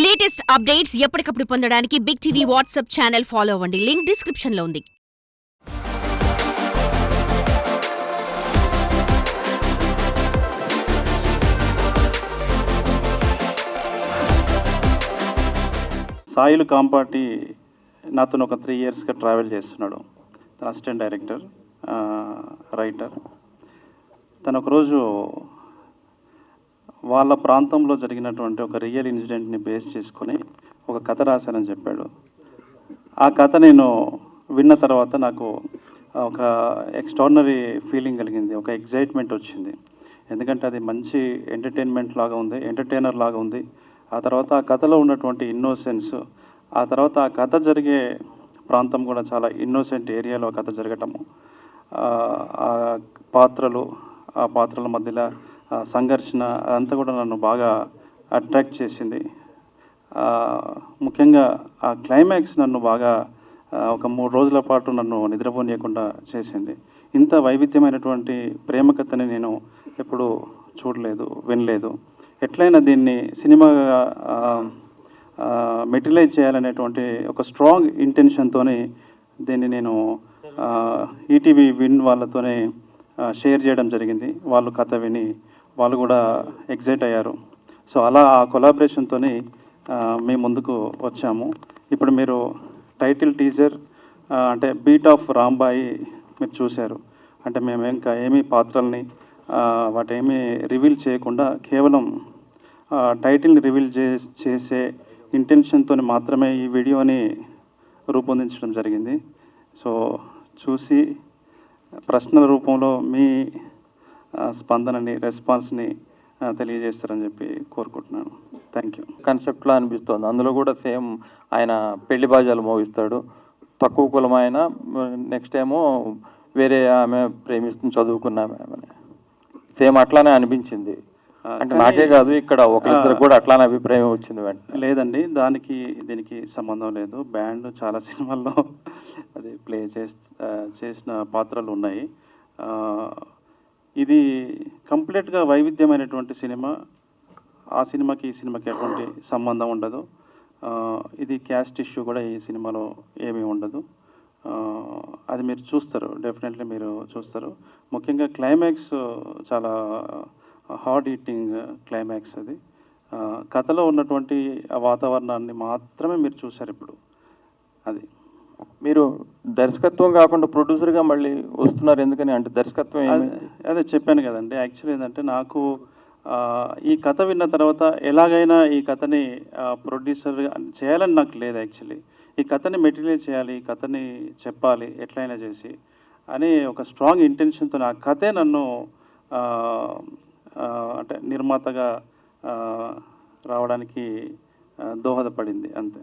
Latest updates ఎప్పటికప్పుడు పొందడానికి Big TV WhatsApp channel follow అవ్వండి. లింక్ డిస్క్రిప్షన్ లో ఉంది. సాయిలు కాంపాటి నాతో ఒక 3 ఇయర్స్గా ట్రావెల్ చేస్తున్నాడు. తన అసిస్టెంట్ డైరెక్టర్, రైటర్. తను ఒకరోజు వాళ్ళ ప్రాంతంలో జరిగినటువంటి ఒక రియల్ ఇన్సిడెంట్ని బేస్ చేసుకొని ఒక కథ రాశానని చెప్పాడు. ఆ కథ నేను విన్న తర్వాత నాకు ఒక ఎక్స్ట్రాడినరీ ఫీలింగ్ కలిగింది, ఒక ఎగ్జైట్మెంట్ వచ్చింది. ఎందుకంటే అది మంచి ఎంటర్టైనర్ లాగా ఉంది. ఆ తర్వాత ఆ కథలో ఉన్నటువంటి ఇన్నోసెన్స్, ఆ తర్వాత ఆ కథ జరిగే ప్రాంతం కూడా చాలా ఇన్నోసెంట్ ఏరియాలో కథ జరగటము, ఆ పాత్రల మధ్యలో సంఘర్షణ అదంతా కూడా నన్ను బాగా అట్రాక్ట్ చేసింది. ముఖ్యంగా ఆ క్లైమాక్స్ నన్ను బాగా ఒక 3 రోజుల పాటు నన్ను నిద్రపోనీయకుండా చేసింది. ఇంత వైవిధ్యమైనటువంటి ప్రేమ కథని నేను ఎప్పుడూ చూడలేదు, వినలేదు. ఎట్లయినా దీన్ని సినిమాగా మెటీరియలైజ్ చేయాలనేటువంటి ఒక స్ట్రాంగ్ ఇంటెన్షన్తోని దీన్ని నేను ఈటీవీ విన్ వాళ్ళతోనే షేర్ చేయడం జరిగింది. వాళ్ళు కథ విని వాళ్ళు కూడా ఎగ్జైట్ అయ్యారు. సో అలా ఆ కొలాబరేషన్తో మేము ముందుకు వచ్చాము. ఇప్పుడు మీరు టైటిల్ టీజర్ అంటే బీట్ ఆఫ్ రాంబాయి మీరు చూశారు. అంటే మేము ఇంకా ఏమీ పాత్రల్ని వాటేమీ రివీల్ చేయకుండా కేవలం టైటిల్ని రివీల్ చేసే ఇంటెన్షన్తో మాత్రమే ఈ వీడియోని రూపొందించడం జరిగింది. సో చూసి ప్రశ్నల రూపంలో మీ స్పందనని, రెస్పాన్స్ని తెలియజేస్తారని చెప్పి కోరుకుంటున్నాను. Thank you. కాన్సెప్ట్లా అనిపిస్తుంది. అందులో కూడా సేమ్ ఆయన పెళ్లి బాజాలు మోగిస్తాడు. తక్కువ కులం ఆయన, నెక్స్ట్ ఏమో వేరే ఆమె ప్రేమిస్తుంది, చదువుకున్న ఆమె. సేమ్ అట్లానే అనిపించింది. అంటే నాకే కాదు, ఇక్కడ ఒకరిద్దరు కూడా అట్లానే అభిప్రాయం వచ్చింది. లేదండి, దీనికి సంబంధం లేదు. బ్యాండ్ చాలా సినిమాల్లో అది ప్లే చేసిన పాత్రలు ఉన్నాయి. ఇది కంప్లీట్గా వైవిధ్యమైనటువంటి సినిమా. ఆ సినిమాకి ఈ సినిమాకి ఎటువంటి సంబంధం ఉండదు. ఇది క్యాస్ట్ ఇష్యూ కూడా ఈ సినిమాలో ఏమీ ఉండదు. అది మీరు చూస్తారు, డెఫినెట్లీ మీరు చూస్తారు. ముఖ్యంగా క్లైమాక్స్ చాలా హార్డ్ హీటింగ్ క్లైమాక్స్. అది కథలో ఉన్నటువంటి ఆ వాతావరణాన్ని మాత్రమే మీరు చూశారు ఇప్పుడు. అది మీరు దర్శకత్వం కాకుండా ప్రొడ్యూసర్గా మళ్ళీ వస్తున్నారు ఎందుకని? అంటే దర్శకత్వం అదే చెప్పాను కదండి. యాక్చువల్లీ ఏంటంటే నాకు ఈ కథ విన్న తర్వాత ఎలాగైనా ఈ కథని ప్రొడ్యూసర్ చేయాలని నాకు లేదు. యాక్చువల్లీ ఈ కథని మెటీరియల్ చేయాలి, ఈ కథని చెప్పాలి ఎట్లయినా చేసి అని ఒక స్ట్రాంగ్ ఇంటెన్షన్తో ఆ కథే నన్ను అంటే నిర్మాతగా రావడానికి దోహదపడింది అంతే.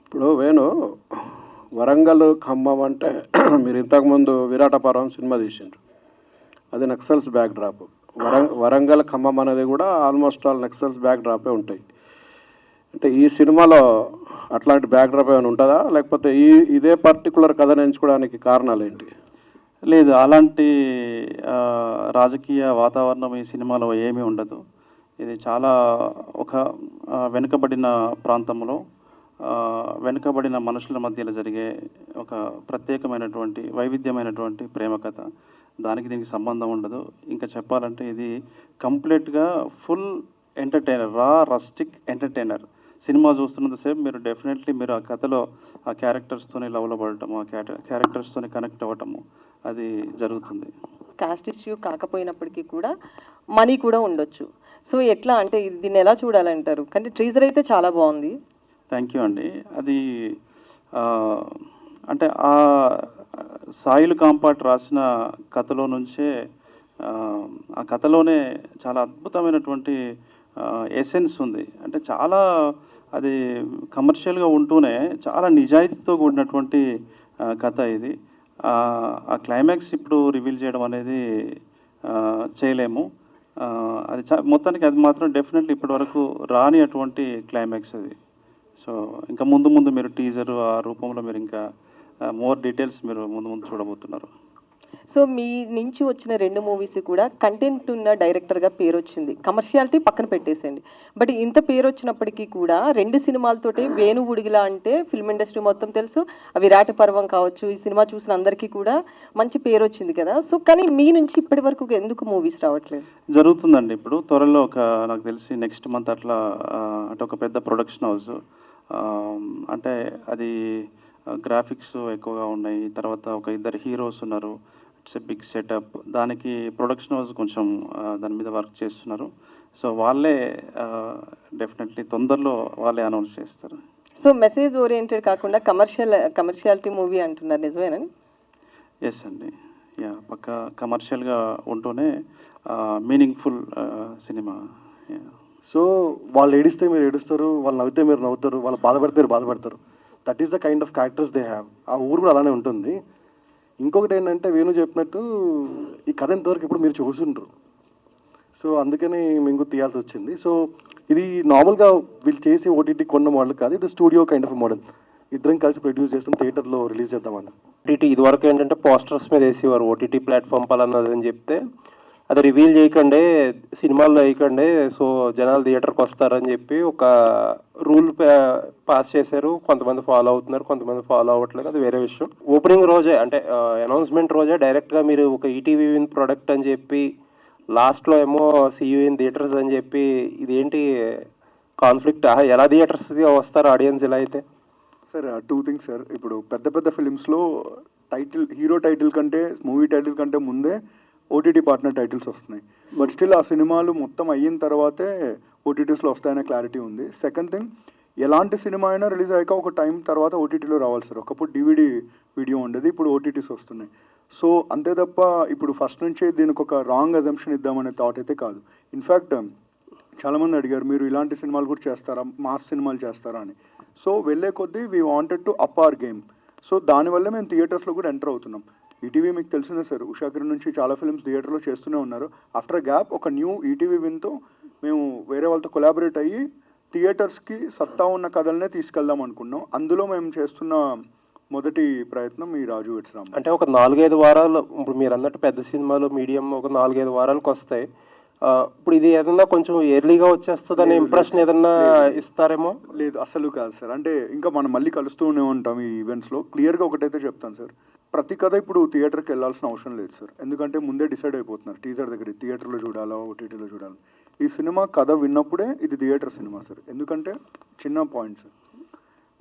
ఇప్పుడు వేణు, వరంగల్, ఖమ్మం అంటే మీరు ఇంతకుముందు విరాటపురం సినిమా తీసిండ్రు, అది నక్సల్స్ బ్యాక్ డ్రాప్. వరంగల్, ఖమ్మం అనేది కూడా ఆల్మోస్ట్ ఆల్ నక్సల్స్ బ్యాక్ డ్రాపే ఉంటాయి. అంటే ఈ సినిమాలో అట్లాంటి బ్యాక్ డ్రాప్ ఏమైనా ఉంటుందా, లేకపోతే ఇదే పర్టికులర్ కథను ఎంచుకోవడానికి కారణాలు ఏంటి? లేదు, అలాంటి రాజకీయ వాతావరణం ఈ సినిమాలో ఏమీ ఉండదు. ఇది చాలా ఒక వెనుకబడిన ప్రాంతంలో వెనుకబడిన మనుషుల మధ్యలో జరిగే ఒక ప్రత్యేకమైనటువంటి వైవిధ్యమైనటువంటి ప్రేమ కథ. దీనికి సంబంధం ఉండదు. ఇంకా చెప్పాలంటే ఇది కంప్లీట్గా ఫుల్ ఎంటర్టైనర్, రస్టిక్ ఎంటర్టైనర్. సినిమా చూస్తున్నంతసేపు మీరు డెఫినెట్లీ మీరు ఆ కథలో ఆ క్యారెక్టర్స్తోని లవ్లో పడటము, ఆ క్యారెక్టర్స్తోని కనెక్ట్ అవ్వటము అది జరుగుతుంది. కాస్ట్ ఇష్యూ కాకపోయినప్పటికీ కూడా మనీ కూడా ఉండొచ్చు. సో ఎట్లా అంటే దీన్ని ఎలా చూడాలంటారు? కానీ టీజర్ అయితే చాలా బాగుంది. థ్యాంక్ యూ అండి. అది అంటే ఆ సాయిలు కాంపాట్ రాసిన కథలో నుంచే ఆ కథలోనే చాలా అద్భుతమైనటువంటి ఎసెన్స్ ఉంది. అంటే చాలా అది కమర్షియల్గా ఉంటూనే చాలా నిజాయితీతో కూడినటువంటి కథ ఇది. ఆ క్లైమాక్స్ ఇప్పుడు రివీల్ చేయడం అనేది చేయలేము. అది మొత్తానికి అది మాత్రం డెఫినెట్లీ ఇప్పటి వరకు రాని అటువంటి క్లైమాక్స్ అది. సో ఇంకా ముందు మీరు టీజర్ ఆ రూపంలో మీరు ఇంకా మోర్ డీటెయిల్స్ మీరు ముందు చూడబోతున్నారు. సో మీ నుంచి వచ్చిన 2 మూవీస్ కూడా కంటెంట్ ఉన్న డైరెక్టర్గా పేరు వచ్చింది, కమర్షియాలిటీ పక్కన పెట్టేసేయండి. బట్ ఇంత పేరు వచ్చినప్పటికీ కూడా 2 సినిమాలతోటి వేణు ఉడిగిలా అంటే ఫిల్మ్ ఇండస్ట్రీ మొత్తం తెలుసు, ఆ విరాట పర్వం కావచ్చు, ఈ సినిమా చూసిన అందరికీ కూడా మంచి పేరు వచ్చింది కదా. సో కానీ మీ నుంచి ఇప్పటి వరకు ఎందుకు మూవీస్ రావట్లేదు? జరుగుతుందండి. ఇప్పుడు త్వరలో నాకు తెలిసి నెక్స్ట్ మంత్ అట్లా అంటే ఒక పెద్ద ప్రొడక్షన్ హౌస్, అంటే అది గ్రాఫిక్స్ ఎక్కువగా ఉన్నాయి, తర్వాత ఒక 2 హీరోస్ ఉన్నారు, ఇట్స్ ఎ బిగ్ సెటప్. దానికి ప్రొడక్షన్ హౌస్ కొంచెం దాని మీద వర్క్ చేస్తున్నారు. సో వాళ్ళే డెఫినెట్లీ తొందరలో వాళ్ళే అనౌన్స్ చేస్తారు. సో మెసేజ్ ఓరియంటెడ్ కాకుండా కమర్షియాలిటీ మూవీ అంటున్నారు, నిజమేనా? ఎస్ అండి, యా, పక్క కమర్షియల్గా ఉంటూనే మీనింగ్ఫుల్ సినిమా. సో వాళ్ళు ఏడిస్తే మీరు ఏడుస్తారు, వాళ్ళు నవ్వితే మీరు నవ్వుతారు, వాళ్ళు బాధపడితే మీరు బాధపడతారు. That is the kind of characters they have. ఆ ఊరు కూడా అలానే ఉంటుంది. ఇంకొకటి ఏంటంటే వేణు చెప్పినట్టు ఈ కథ ఇంతవరకు ఇప్పుడు మీరు చూసుండ్రు, సో అందుకని మీకు తీయాల్సి వచ్చింది. సో ఇది నార్మల్గా వీళ్ళు చేసే ఓటీటీ కొన్న మోడల్ కాదు, ఇది స్టూడియో కైండ్ ఆఫ్ మోడల్. ఇద్దరం కలిసి ప్రొడ్యూస్ చేస్తాం, థియేటర్లో రిలీజ్ చేద్దామని. ఓటీటీ ఇదివరకు ఏంటంటే పోస్టర్స్ మీద వేసేవారు, ఓటీటీ ప్లాట్ఫామ్ పలానది అని చెప్తే అది రివీల్ చేయకండి, సినిమాల్లో వేయకండి, సో జనాలు థియేటర్కి వస్తారని చెప్పి ఒక రూల్ పాస్ చేశారు. కొంతమంది ఫాలో అవుతున్నారు, కొంతమంది ఫాలో అవ్వట్లేదు, అది వేరే విషయం. ఓపెనింగ్ రోజే అంటే అనౌన్స్మెంట్ రోజే డైరెక్ట్గా మీరు ఒక ఈటీవీ విన్ ప్రొడక్ట్ అని చెప్పి లాస్ట్లో ఏమో సియూ ఇన్ థియేటర్స్ అని చెప్పి ఇదేంటి కాన్ఫ్లిక్ట్? ఎలా థియేటర్స్కి వస్తారు ఆడియన్స్ ఇలా అయితే? Sir 2 things sir. ఇప్పుడు పెద్ద పెద్ద ఫిలిమ్స్లో టైటిల్, హీరో టైటిల్ కంటే, మూవీ టైటిల్ కంటే ముందే ఓటీటీ పార్ట్నర్ టైటిల్స్ వస్తున్నాయి. బట్ స్టిల్ ఆ సినిమాలు మొత్తం అయిన తర్వాతే ఓటీటీస్లో వస్తాయనే క్లారిటీ ఉంది. సెకండ్ థింగ్, ఎలాంటి సినిమా అయినా రిలీజ్ అయ్యాక ఒక టైం తర్వాత ఓటీటీలో రావాలి సార్. ఒకప్పుడు డివిడి వీడియో ఉండేది, ఇప్పుడు ఓటీటీస్ వస్తున్నాయి. సో అంతే తప్ప ఇప్పుడు ఫస్ట్ నుంచే దీనికి ఒక రాంగ్ అజంప్షన్ ఇద్దామనే థాట్ అయితే కాదు. ఇన్ఫ్యాక్ట్ చాలామంది అడిగారు మీరు ఇలాంటి సినిమాలు కూడా చేస్తారా, మాస్ సినిమాలు చేస్తారా అని. సో వెళ్ళే కొద్దీ we wanted to up hour game. So దానివల్ల మేము థియేటర్స్లో కూడా ఎంటర్ అవుతున్నాం. ఈటీవీ మీకు తెలిసిందే సార్, ఉషాకిరణ్ నుంచి చాలా ఫిల్మ్స్ థియేటర్లో చేస్తూనే ఉన్నారు. ఆఫ్టర్ గ్యాప్ ఒక న్యూ ఈటీవీ విన్తో మేము వేరే వాళ్ళతో కొలాబరేట్ అయ్యి థియేటర్స్కి సత్తా ఉన్న కథలనే తీసుకెళ్దాం అనుకున్నాం. అందులో మేము చేస్తున్న మొదటి ప్రయత్నం ఈ రాజు వెడ్స్ రాంబాయ్. అంటే ఒక 4-5 వారాలు, ఇప్పుడు మీరు అన్నట్టు పెద్ద సినిమాలు మీడియం ఒక 4-5 వారాలకు వస్తాయి. ఇప్పుడు ఇది ఏదన్నా కొంచెం ఎర్లీగా వచ్చేస్తుందనే ఇంప్రెషన్ ఏదన్నా ఇస్తారేమో? లేదు, అసలు కాదు సార్. అంటే ఇంకా మనం మళ్ళీ కలుస్తూనే ఉంటాం ఈ ఈవెంట్స్లో. క్లియర్గా ఒకటైతే చెప్తాను సార్, ప్రతి కథ ఇప్పుడు థియేటర్కి వెళ్ళాల్సిన అవసరం లేదు సార్. ఎందుకంటే ముందే డిసైడ్ అయిపోతున్నారు టీజర్ దగ్గర, థియేటర్లో చూడాలా ఓటీటీలో చూడాలి. ఈ సినిమా కథ విన్నప్పుడే ఇది థియేటర్ సినిమా సార్. ఎందుకంటే చిన్న పాయింట్ సార్,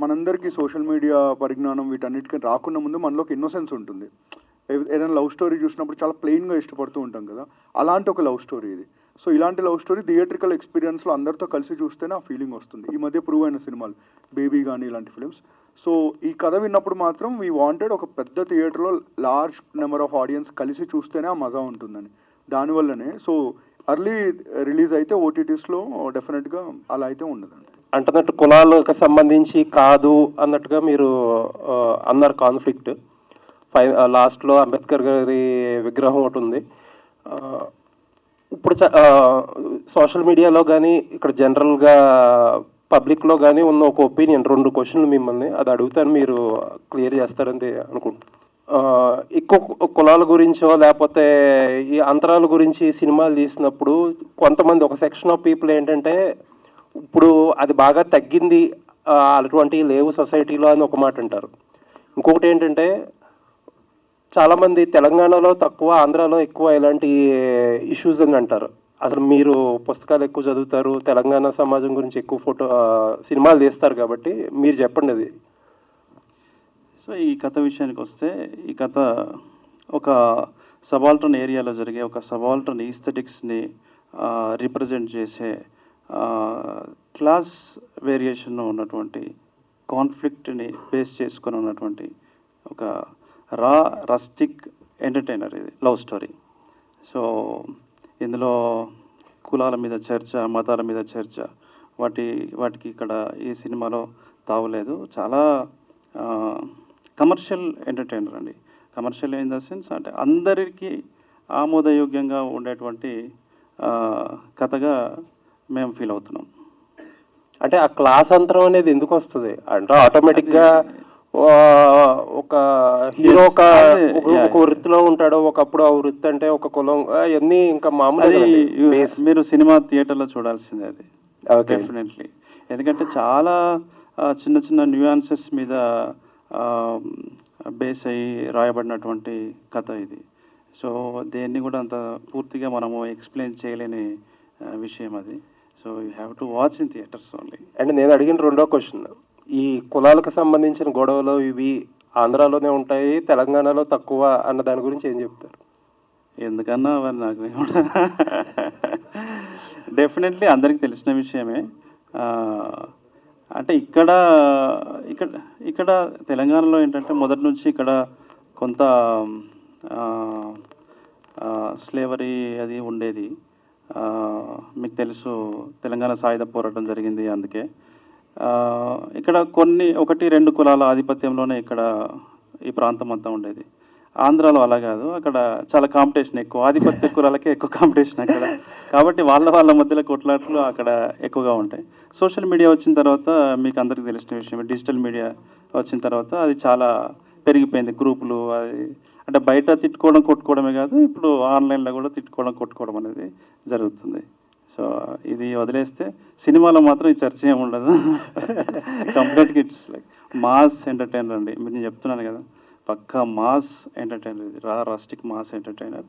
మనందరికీ సోషల్ మీడియా పరిజ్ఞానం వీటన్నిటికీ రాకుండా ముందు మనలోకి ఇన్నోసెన్స్ ఉంటుంది. ఏదైనా లవ్ స్టోరీ చూసినప్పుడు చాలా ప్లెయిన్గా ఇష్టపడుతూ ఉంటాం కదా, అలాంటి ఒక లవ్ స్టోరీ ఇది. సో ఇలాంటి లవ్ స్టోరీ థియేట్రికల్ ఎక్స్పీరియన్స్లో అందరితో కలిసి చూస్తేనే ఆ ఫీలింగ్ వస్తుంది. ఈ మధ్య ప్రూవ్ అయిన సినిమాలు బేబీ కానీ ఇలాంటి ఫిలిమ్స్. సో ఈ కథ విన్నప్పుడు మాత్రం వీ వాంటెడ్ ఒక పెద్ద థియేటర్లో లార్జ్ నెంబర్ ఆఫ్ ఆడియన్స్ కలిసి చూస్తేనే ఆ మజా ఉంటుందని. దానివల్లనే సో అర్లీ రిలీజ్ అయితే ఓటీటీస్లో డెఫినెట్గా అలా అయితే ఉండదండి. అంటున్నట్టు కులాలకు సంబంధించి కాదు అన్నట్టుగా మీరు అన్నారు కాన్ఫ్లిక్ట్. లాస్ట్లో అంబేద్కర్ గారి విగ్రహం ఒకటి ఉంది. ఇప్పుడు సోషల్ మీడియాలో కానీ ఇక్కడ జనరల్గా పబ్లిక్లో కానీ ఉన్న ఒక ఒపీనియన్, 2 క్వశ్చన్లు మిమ్మల్ని అది అడుగుతాను, మీరు క్లియర్ చేస్తారని అనుకుంటున్నాను. ఎక్కువ కులాల గురించో లేకపోతే ఈ అంతరాల గురించి సినిమాలు తీసినప్పుడు కొంతమంది ఒక సెక్షన్ ఆఫ్ పీపుల్ ఏంటంటే ఇప్పుడు అది బాగా తగ్గింది, అటువంటివి లేవు సొసైటీలో అని ఒక మాట అంటారు. ఇంకొకటి ఏంటంటే చాలామంది తెలంగాణలో తక్కువ, ఆంధ్రాలో ఎక్కువ ఇలాంటి ఇష్యూస్ అని అంటారు. అసలు మీరు పుస్తకాలు ఎక్కువ చదువుతారు, తెలంగాణ సమాజం గురించి ఎక్కువ సినిమాలు తీస్తారు కాబట్టి మీరు చెప్పండి అది. సో ఈ కథ విషయానికి వస్తే, ఈ కథ ఒక సబాల్టర్న్ ఏరియాలో జరిగే ఒక సబాల్టర్న్ ఈస్థెటిక్స్ని రిప్రజెంట్ చేసే క్లాస్ వేరియేషన్ ఉన్నటువంటి కాన్ఫ్లిక్ట్ని బేస్ చేసుకొని ఉన్నటువంటి ఒక రస్టిక్ ఎంటర్టైనర్ ఇది లవ్ స్టోరీ. సో ఇందులో కులాల మీద చర్చ, మతాల మీద చర్చ, వాటికి ఇక్కడ ఈ సినిమాలో తావులేదు. చాలా కమర్షియల్ ఎంటర్టైనర్ అండి. కమర్షియల్ ఇన్ ద సెన్స్ అంటే అందరికీ ఆమోదయోగ్యంగా ఉండేటువంటి కథగా మేము ఫీల్ అవుతున్నాం. అంటే ఆ క్లాస్ అంతరం అనేది ఎందుకు వస్తుంది అంటే ఆటోమేటిక్గా ఒక హీరో ఒక అదే, ఒక- ఒక వృత్తిలో ఉంటాడు, ఒకప్పుడు ఆ వృత్తి అంటే ఒక కులం అవన్నీ ఇంకా మామూలు అది కదండి. మీరు సినిమా థియేటర్లో చూడాల్సిందే అది Okay. డెఫినెట్లీ. ఎందుకంటే చాలా చిన్న చిన్న న్యూయాన్సెస్ మీద బేస్ అయ్యి రాయబడినటువంటి కథ ఇది. సో దేన్ని కూడా అంత పూర్తిగా మనము ఎక్స్ప్లెయిన్ చేయలేని విషయం అది. So you have to watch in theatres only. And నేను అడిగిన రెండో క్వశ్చన్, ఈ కులాలకు సంబంధించిన గొడవలు ఇవి ఆంధ్రాలోనే ఉంటాయి, తెలంగాణలో తక్కువ అన్న దాని గురించి ఏం చెప్తారు? ఎందుకన్నా మరి నాకు డెఫినెట్లీ అందరికీ తెలిసిన విషయమే. అంటే ఇక్కడ ఇక్కడ ఇక్కడ తెలంగాణలో ఏంటంటే మొదటి నుంచి ఇక్కడ కొంత స్లేవరీ అది ఉండేది. మీకు తెలుసు, తెలంగాణ సాయుధ పోరాటం జరిగింది. అందుకే ఇక్కడ ఒకటి రెండు కులాల ఆధిపత్యంలోనే ఇక్కడ ఈ ప్రాంతం అంతా ఉండేది. ఆంధ్రాలో అలా కాదు, అక్కడ చాలా కాంపిటీషన్ ఎక్కువ, ఆధిపత్య కులాలకే ఎక్కువ కాంపిటీషన్ అక్కడ. కాబట్టి వాళ్ళ మధ్యలో కొట్లాట్లు అక్కడ ఎక్కువగా ఉంటాయి. సోషల్ మీడియా వచ్చిన తర్వాత మీకు అందరికీ తెలిసిన విషయం, డిజిటల్ మీడియా వచ్చిన తర్వాత అది చాలా పెరిగిపోయింది. గ్రూపులు అది అంటే బయట తిట్టుకోవడం కొట్టుకోవడమే కాదు, ఇప్పుడు ఆన్లైన్లో కూడా తిట్టుకోవడం కొట్టుకోవడం అనేది జరుగుతుంది. సో ఇది వదిలేస్తే సినిమాలో మాత్రం ఈ చర్చ ఏమి ఉండదు. కంప్లీట్గా ఇట్స్ లైక్ మాస్ ఎంటర్టైనర్ అండి. నేను చెప్తున్నాను కదా, పక్కా మాస్ ఎంటర్టైనర్ ఇది, rustic mass entertainer.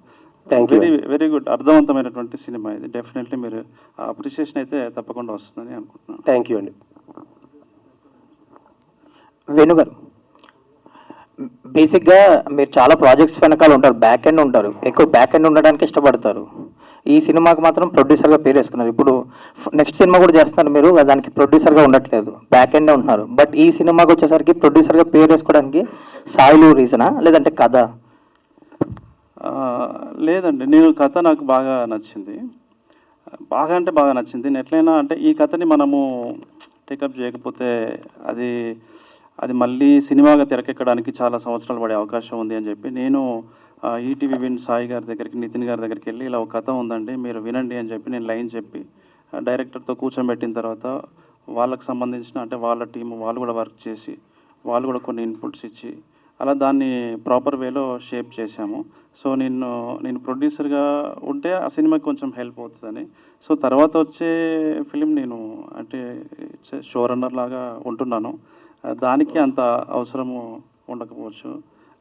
Thank you. Very very good, అర్థవంతమైనటువంటి సినిమా ఇది. డెఫినెట్లీ మీరు అప్రిషియేషన్ అయితే తప్పకుండా వస్తుందని అనుకుంటున్నాను. థ్యాంక్ యూ అండి. వేణు గారు, బేసిక్గా మీరు చాలా ప్రాజెక్ట్స్ వెనకాల ఉంటారు, బ్యాక్ ఎండ్ ఉంటారు, ఎక్కువ బ్యాక్ ఎండ్ ఉండడానికి ఇష్టపడతారు. ఈ సినిమాకి మాత్రం ప్రొడ్యూసర్గా పేరు వేసుకున్నారు. ఇప్పుడు నెక్స్ట్ సినిమా కూడా చేస్తున్నారు మీరు, దానికి ప్రొడ్యూసర్గా ఉండట్లేదు, బ్యాక్ ఎండే ఉంటున్నారు. బట్ ఈ సినిమాకి వచ్చేసరికి ప్రొడ్యూసర్గా పేరు వేసుకోవడానికి సాయిలు రీజనా, లేదంటే కథ? లేదండి, కథ నాకు బాగా నచ్చింది. బాగా అంటే బాగా నచ్చింది. ఎట్లయినా అంటే ఈ కథని మనము టేకప్ చేయకపోతే అది మళ్ళీ సినిమాగా తెరకెక్కడానికి చాలా సంవత్సరాలు పడే అవకాశం ఉంది అని చెప్పి నేను ఈటీవీ విన్ సాయి గారి దగ్గరికి, నితిన్ గారి దగ్గరికి వెళ్ళి ఇలా ఒక కథ ఉందండి మీరు వినండి అని చెప్పి నేను లైన్ చెప్పి డైరెక్టర్తో కూర్చోబెట్టిన తర్వాత వాళ్ళకి సంబంధించిన అంటే వాళ్ళ టీము వాళ్ళు కూడా వర్క్ చేసి వాళ్ళు కూడా కొన్ని ఇన్పుట్స్ ఇచ్చి అలా దాన్ని ప్రాపర్ వేలో షేప్ చేశాము. సో నేను ప్రొడ్యూసర్గా ఉంటే ఆ సినిమాకి కొంచెం హెల్ప్ అవుతుందని. సో తర్వాత వచ్చే ఫిలిం నేను అంటే షో రన్నర్ లాగా ఉంటున్నాను, దానికి అంత అవసరము ఉండకపోవచ్చు.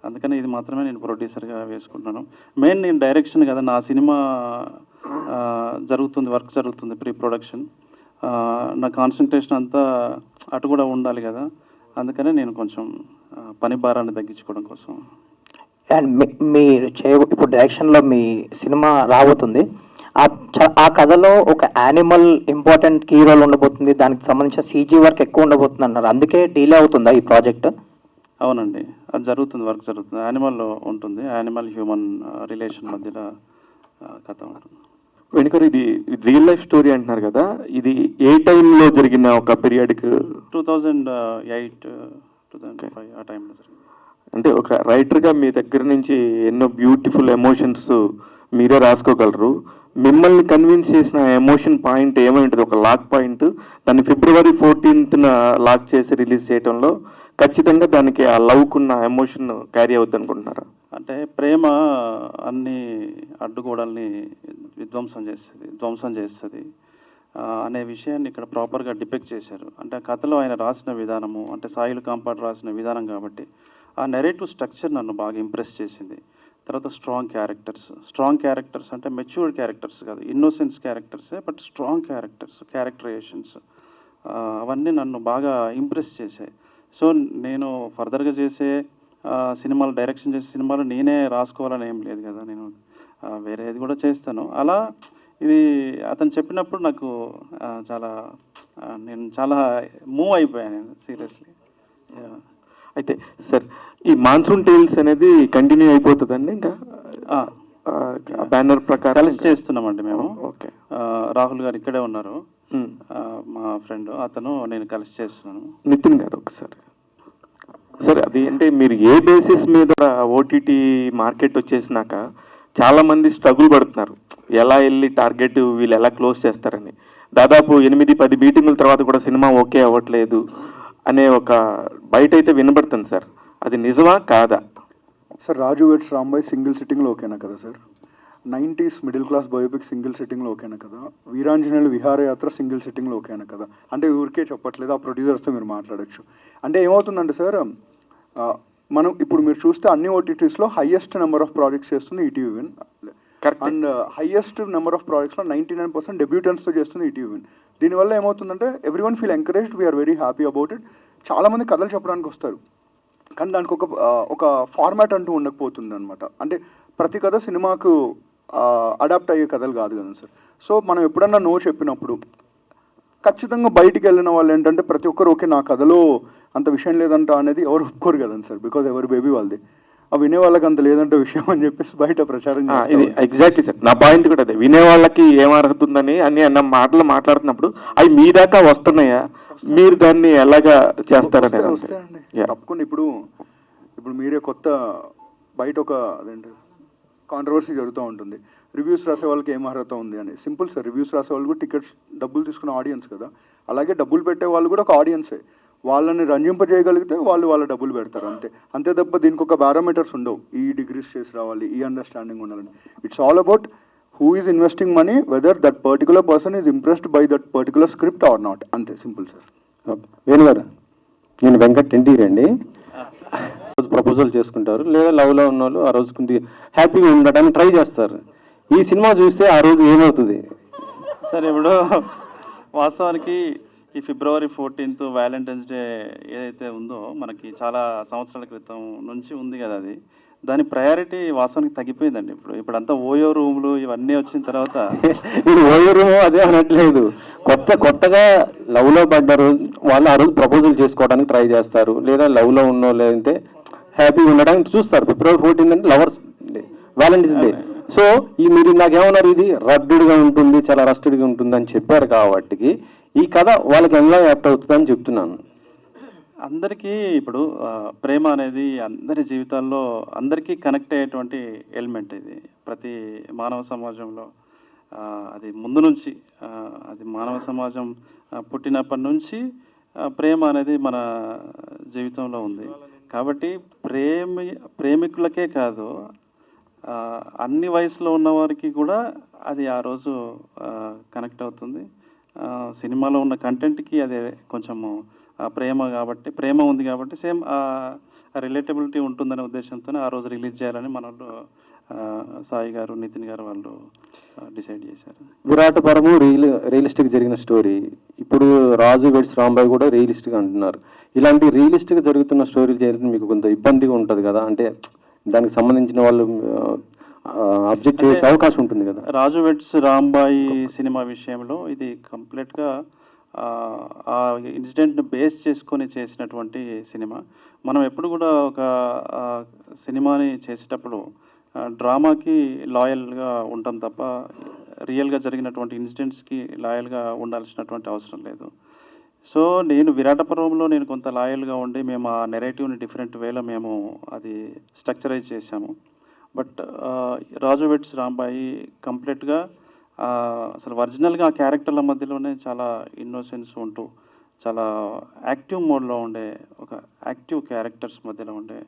అందుకని ఇది మాత్రమే నేను ప్రొడ్యూసర్గా వేసుకుంటున్నాను. మెయిన్ నేను డైరెక్షన్ కదా, నా సినిమా జరుగుతుంది, వర్క్ జరుగుతుంది, ప్రీ ప్రొడక్షన్. నా కాన్సన్ట్రేషన్ అంతా అటు కూడా ఉండాలి కదా, అందుకనే నేను కొంచెం పని భారాన్ని తగ్గించుకోవడం కోసం. అండ్ మీరు ఇప్పుడు డైరెక్షన్లో మీ సినిమా రాబోతుంది, ఆ కథలో ఒక యానిమల్ ఇంపార్టెంట్ కీ రోల్ ఉండబోతుంది, దానికి సంబంధించిన సీజీ వర్క్ ఎక్కువ ఉండబోతుంది అన్నారు. అందుకే డిలే అవుతుందా ఈ ప్రాజెక్ట్? అవునండి, అది జరుగుతుంది, వర్క్ జరుగుతుంది. యానిమల్ ఉంటుంది, యానిమల్ హ్యూమన్ రిలేషన్ మధ్యలో కథ ఉంటుంది. వెనుకరు ఇది రియల్ లైఫ్ స్టోరీ అంటున్నారు కదా, ఇది ఏ టైంలో జరిగిన ఒక పీరియాడిక్? 2008, 2005 ఆ టైంలో జరిగింది. అంటే ఒక రైటర్గా మీ దగ్గర నుంచి ఎన్నో బ్యూటిఫుల్ ఎమోషన్స్ మీరే రాసుకోగలరు. మిమ్మల్ని కన్విన్స్ చేసిన ఎమోషన్ పాయింట్ ఏమై ఉంటుంది, ఒక లాక్ పాయింట్, దాన్ని February 14th లాక్ చేసి రిలీజ్ చేయడంలో ఖచ్చితంగా దానికి ఆ లవ్కున్న ఎమోషన్ క్యారీ అవుతుంది అనుకుంటున్నారా? అంటే ప్రేమ అన్ని అడ్డుగోడల్ని ధ్వంసం చేస్తుంది అనే విషయాన్ని ఇక్కడ ప్రాపర్గా డిపెక్ట్ చేశారు. అంటే ఆ కథలో ఆయన రాసిన విధానము, అంటే సాయిల్ కాంపాడ్ రాసిన విధానం కాబట్టి ఆ నెరేటివ్ స్ట్రక్చర్ నన్ను బాగా ఇంప్రెస్ చేసింది. తర్వాత స్ట్రాంగ్ క్యారెక్టర్స్ అంటే మెచ్యూర్డ్ క్యారెక్టర్స్ కాదు, ఇన్నోసెన్స్ క్యారెక్టర్సే, బట్ స్ట్రాంగ్ క్యారెక్టరేషన్స్ అవన్నీ నన్ను బాగా ఇంప్రెస్ చేశాయి. సో నేను ఫర్దర్గా చేసే సినిమాలు, డైరెక్షన్ చేసే సినిమాలు నేనే రాసుకోవాలని ఏం లేదు కదా, నేను వేరేది కూడా చేస్తాను. అలా ఇది అతను చెప్పినప్పుడు నాకు నేను చాలా మూవ్ అయిపోయాను నేను సీరియస్లీ. అయితే సార్, ఈ మాన్సూన్ టేల్స్ అనేది కంటిన్యూ అయిపోతుందండి ఇంకా బ్యానర్ ప్రకారం? కలిసి చేస్తున్నామండి మేము. ఓకే. రాహుల్ గారు ఇక్కడే ఉన్నారు, మా ఫ్రెండ్, అతను నేను కలిసి చేస్తున్నాను. నితిన్ గారు ఒకసారి సార్, అది అంటే మీరు ఏ బేసిస్ మీద ఓటీటీ మార్కెట్ వచ్చేసినాక చాలా మంది స్ట్రగుల్ పడుతున్నారు, ఎలా వెళ్ళి టార్గెట్ వీళ్ళు ఎలా క్లోజ్ చేస్తారని. దాదాపు 8-10 మీటింగుల తర్వాత కూడా సినిమా ఓకే అవ్వట్లేదు. అనే ఒక బయట అయితే వినబడుతుంది సార్, అది నిజమా కాదా? Sir Raju weds Rambai single సిట్టింగ్లో ఓకేనా కదా sir? 90s middle class biopic single సిట్టింగ్లో ఓకేనా కదా? వీరాంజనేయులు విహారయాత్ర సింగిల్ సిట్టింగ్లో ఓకేనా కదా? అంటే ఊరికే చెప్పట్లేదు, ఆ ప్రొడ్యూసర్స్తో మీరు మాట్లాడచ్చు. అంటే ఏమవుతుందంటే సార్, మనం ఇప్పుడు మీరు చూస్తే అన్ని ఓటీటీస్లో హైయెస్ట్ నెంబర్ ఆఫ్ ప్రాజెక్ట్స్ చేస్తుంది ETV Win. And highest number of ప్రాజెక్ట్స్లో 99% డెబ్యూటెంట్స్తో చేస్తుంది ఈటీవీ విన్. దీనివల్ల ఏమవుతుందంటే everyone feel encouraged, we are very happy about it. చాలామంది కథలు చెప్పడానికి వస్తారు, కానీ దానికి ఒక ఫార్మాట్ అంటూ ఉండకపోతుంది అనమాట. అంటే ప్రతి కథ సినిమాకు అడాప్ట్ అయ్యే కథలు కాదు కదా సార్. సో మనం ఎప్పుడన్నా నో చెప్పినప్పుడు ఖచ్చితంగా బయటికి వెళ్ళిన వాళ్ళు ఏంటంటే ప్రతి ఒక్కరు ఓకే నా కథలో అంత విషయం లేదంట అనేది ఎవరు ఒప్పుకోరు కదండి సార్, బికాజ్ ఎవరి బేబీ వాళ్ళది. ఆ వినే వాళ్ళకి అంత లేదంటే విషయం అని చెప్పేసి బయట ప్రచారం ఇది ఎగ్జాక్ట్లీ సార్, నా పాయింట్ కూడా అదే. వినే వాళ్ళకి ఏం అర్హతుందని అన్న మాటలు మాట్లాడుతున్నప్పుడు అవి మీ దాకా వస్తున్నాయా, మీరు దాన్ని ఎలాగా చేస్తారని? వస్తాయండి తప్పకుండా. ఇప్పుడు మీరే కొత్త బయట ఒక అదేంటి కాంట్రవర్సీ జరుగుతూ ఉంటుంది, రివ్యూస్ రాసే వాళ్ళకి ఏం అర్హత ఉంది అని. సింపుల్ సార్, రివ్యూస్ రాసే వాళ్ళు కూడా టికెట్స్ డబ్బులు తీసుకున్న ఆడియన్స్ కదా, అలాగే డబ్బులు పెట్టే వాళ్ళు కూడా ఒక ఆడియన్సే. వాళ్ళని రంజింపజేయగలిగితే వాళ్ళ డబ్బులు పెడతారు, అంతే తప్ప దీనికి ఒక పారామీటర్స్ ఉండవు, ఈ డిగ్రీస్ చేసి రావాలి, ఈ అండర్స్టాండింగ్ ఉండాలని. It's all about who is investing money, weather that particular person is impressed by that particular script or not, అంతే సింపుల్ సార్. వేణు గారు, నేను వెంకట్ ఎన్టీఆర్ అండి. రోజు ప్రపోజల్ చేసుకుంటారు, లేదా లవ్లో ఉన్న వాళ్ళు ఆ రోజు కొంచెం హ్యాపీగా ఉండడానికి ట్రై చేస్తారు. ఈ సినిమా చూస్తే ఆ రోజు ఏమవుతుంది సార్? ఇప్పుడు వాస్తవానికి ఈ ఫిబ్రవరి 14th వ్యాలంటైన్స్ డే ఏదైతే ఉందో మనకి చాలా సంవత్సరాల క్రితం నుంచి ఉంది కదా, అది దాని ప్రయారిటీ వాస్తవానికి తగ్గిపోయిందండి. ఇప్పుడంతా ఓయో రూములు ఇవన్నీ వచ్చిన తర్వాత నేను ఓయో రూమ్ అదే అనట్లేదు, కొత్తగా లవ్లో పడ్డారు వాళ్ళు ఆ రోజు ప్రపోజల్ చేసుకోవడానికి ట్రై చేస్తారు, లేదా లవ్లో ఉన్న లేదంటే హ్యాపీగా ఉండడానికి చూస్తారు. ఫిబ్రవరి 14 అంటే lovers day, Valentine's day. So మీరు నాకేమన్నారు, ఇది రడ్డుగా ఉంటుంది, చాలా రస్టెడ్గా ఉంటుంది అని చెప్పారు కాబట్టి ఈ కథ వాళ్ళకి ఎలా యాప్ట్ అవుతుందని చెప్తున్నాను. అందరికీ ఇప్పుడు ప్రేమ అనేది అందరి జీవితాల్లో అందరికీ కనెక్ట్ అయ్యేటువంటి ఎలిమెంట్ ఇది. ప్రతి మానవ సమాజంలో అది ముందు నుంచి అది మానవ సమాజం పుట్టినప్పటి నుంచి ప్రేమ అనేది మన జీవితంలో ఉంది. కాబట్టి ప్రేమికులకే కాదు అన్ని వయసులో ఉన్న వారికి కూడా అది ఆ రోజు కనెక్ట్ అవుతుంది. సినిమాలో ఉన్న కంటెంట్కి అదే కొంచెము ప్రేమ కాబట్టి, ప్రేమ ఉంది కాబట్టి సేమ్ రిలేటబిలిటీ ఉంటుందనే ఉద్దేశంతో ఆ రోజు రిలీజ్ చేయాలని మన వాళ్ళు సాయి గారు, నితిన్ గారు వాళ్ళు డిసైడ్ చేశారు. విరాట పరము రియలిస్టిక్ జరిగిన స్టోరీ, ఇప్పుడు రాజు వెడ్స్ రాంబాయ్ కూడా రియలిస్టిక్ అంటున్నారు. ఇలాంటి రియలిస్టిక్ జరుగుతున్న స్టోరీలు చేయడం మీకు కొంత ఇబ్బందిగా ఉంటుంది కదా, అంటే దానికి సంబంధించిన వాళ్ళు అబ్జెక్ట్ చేసే అవకాశం ఉంటుంది కదా. రాజు వెడ్స్ రాంబాయి సినిమా విషయంలో ఇది కంప్లీట్గా ఆ ఇన్సిడెంట్ని బేస్ చేసుకొని చేసినటువంటి సినిమా. మనం ఎప్పుడు కూడా ఒక సినిమాని చేసేటప్పుడు డ్రామాకి లాయల్గా ఉంటాం తప్ప రియల్గా జరిగినటువంటి ఇన్సిడెంట్స్కి లాయల్గా ఉండాల్సినటువంటి అవసరం లేదు. సో నేను విరాట పర్వంలో నేను కొంత లాయల్గా ఉండి మేము ఆ నెరేటివ్ని డిఫరెంట్ వేలో మేము అది స్ట్రక్చరైజ్ చేశాము. బట్ రాజు వెడ్స్ రాంబాయి కంప్లీట్గా అసలు ఒరిజినల్గా ఆ క్యారెక్టర్ల మధ్యలోనే చాలా ఇన్నోసెన్స్ ఉంటూ చాలా యాక్టివ్ మోడ్లో ఉండే ఒక యాక్టివ్ క్యారెక్టర్స్ మధ్యలో ఉండే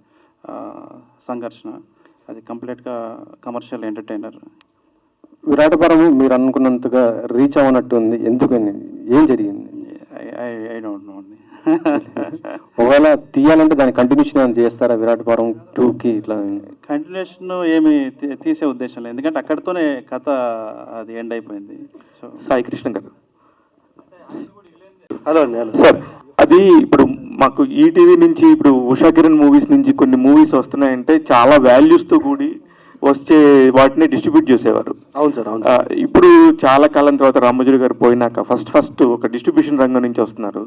సంఘర్షణ, అది కంప్లీట్గా కమర్షియల్ ఎంటర్టైనర్. విరాటపరము మీరు అనుకున్నంతగా రీచ్ అవ్వనట్టు ఉంది, ఎందుకని, ఏం జరిగింది? ఐ డోంట్ నో అండి. ఒకవేళ తీయాలంటే దాని కంటిన్యూషన్ చేస్తారా విరాటపరం 2కి? ఇట్లా కంటిన్యూషన్ ఏమి తీసే ఉద్దేశం లేదు, ఎందుకంటే అక్కడితోనే కథ అది ఎండ్ అయిపోయింది. సో సాయి కృష్ణ గారు. హలో అండి. హలో సార్, అది ఇప్పుడు మాకు ఈటీవీ నుంచి ఇప్పుడు ఉషా కిరణ్ మూవీస్ నుంచి కొన్ని మూవీస్ వస్తున్నాయంటే చాలా వాల్యూస్తో కూడి వచ్చే వాటిని డిస్ట్రిబ్యూట్ చేసేవారు. అవును సార్, అవును. ఇప్పుడు చాలా కాలం తర్వాత రామోజీ గారు పోయినాక ఫస్ట్ ఒక డిస్ట్రిబ్యూషన్ రంగం నుంచి వస్తున్నారు.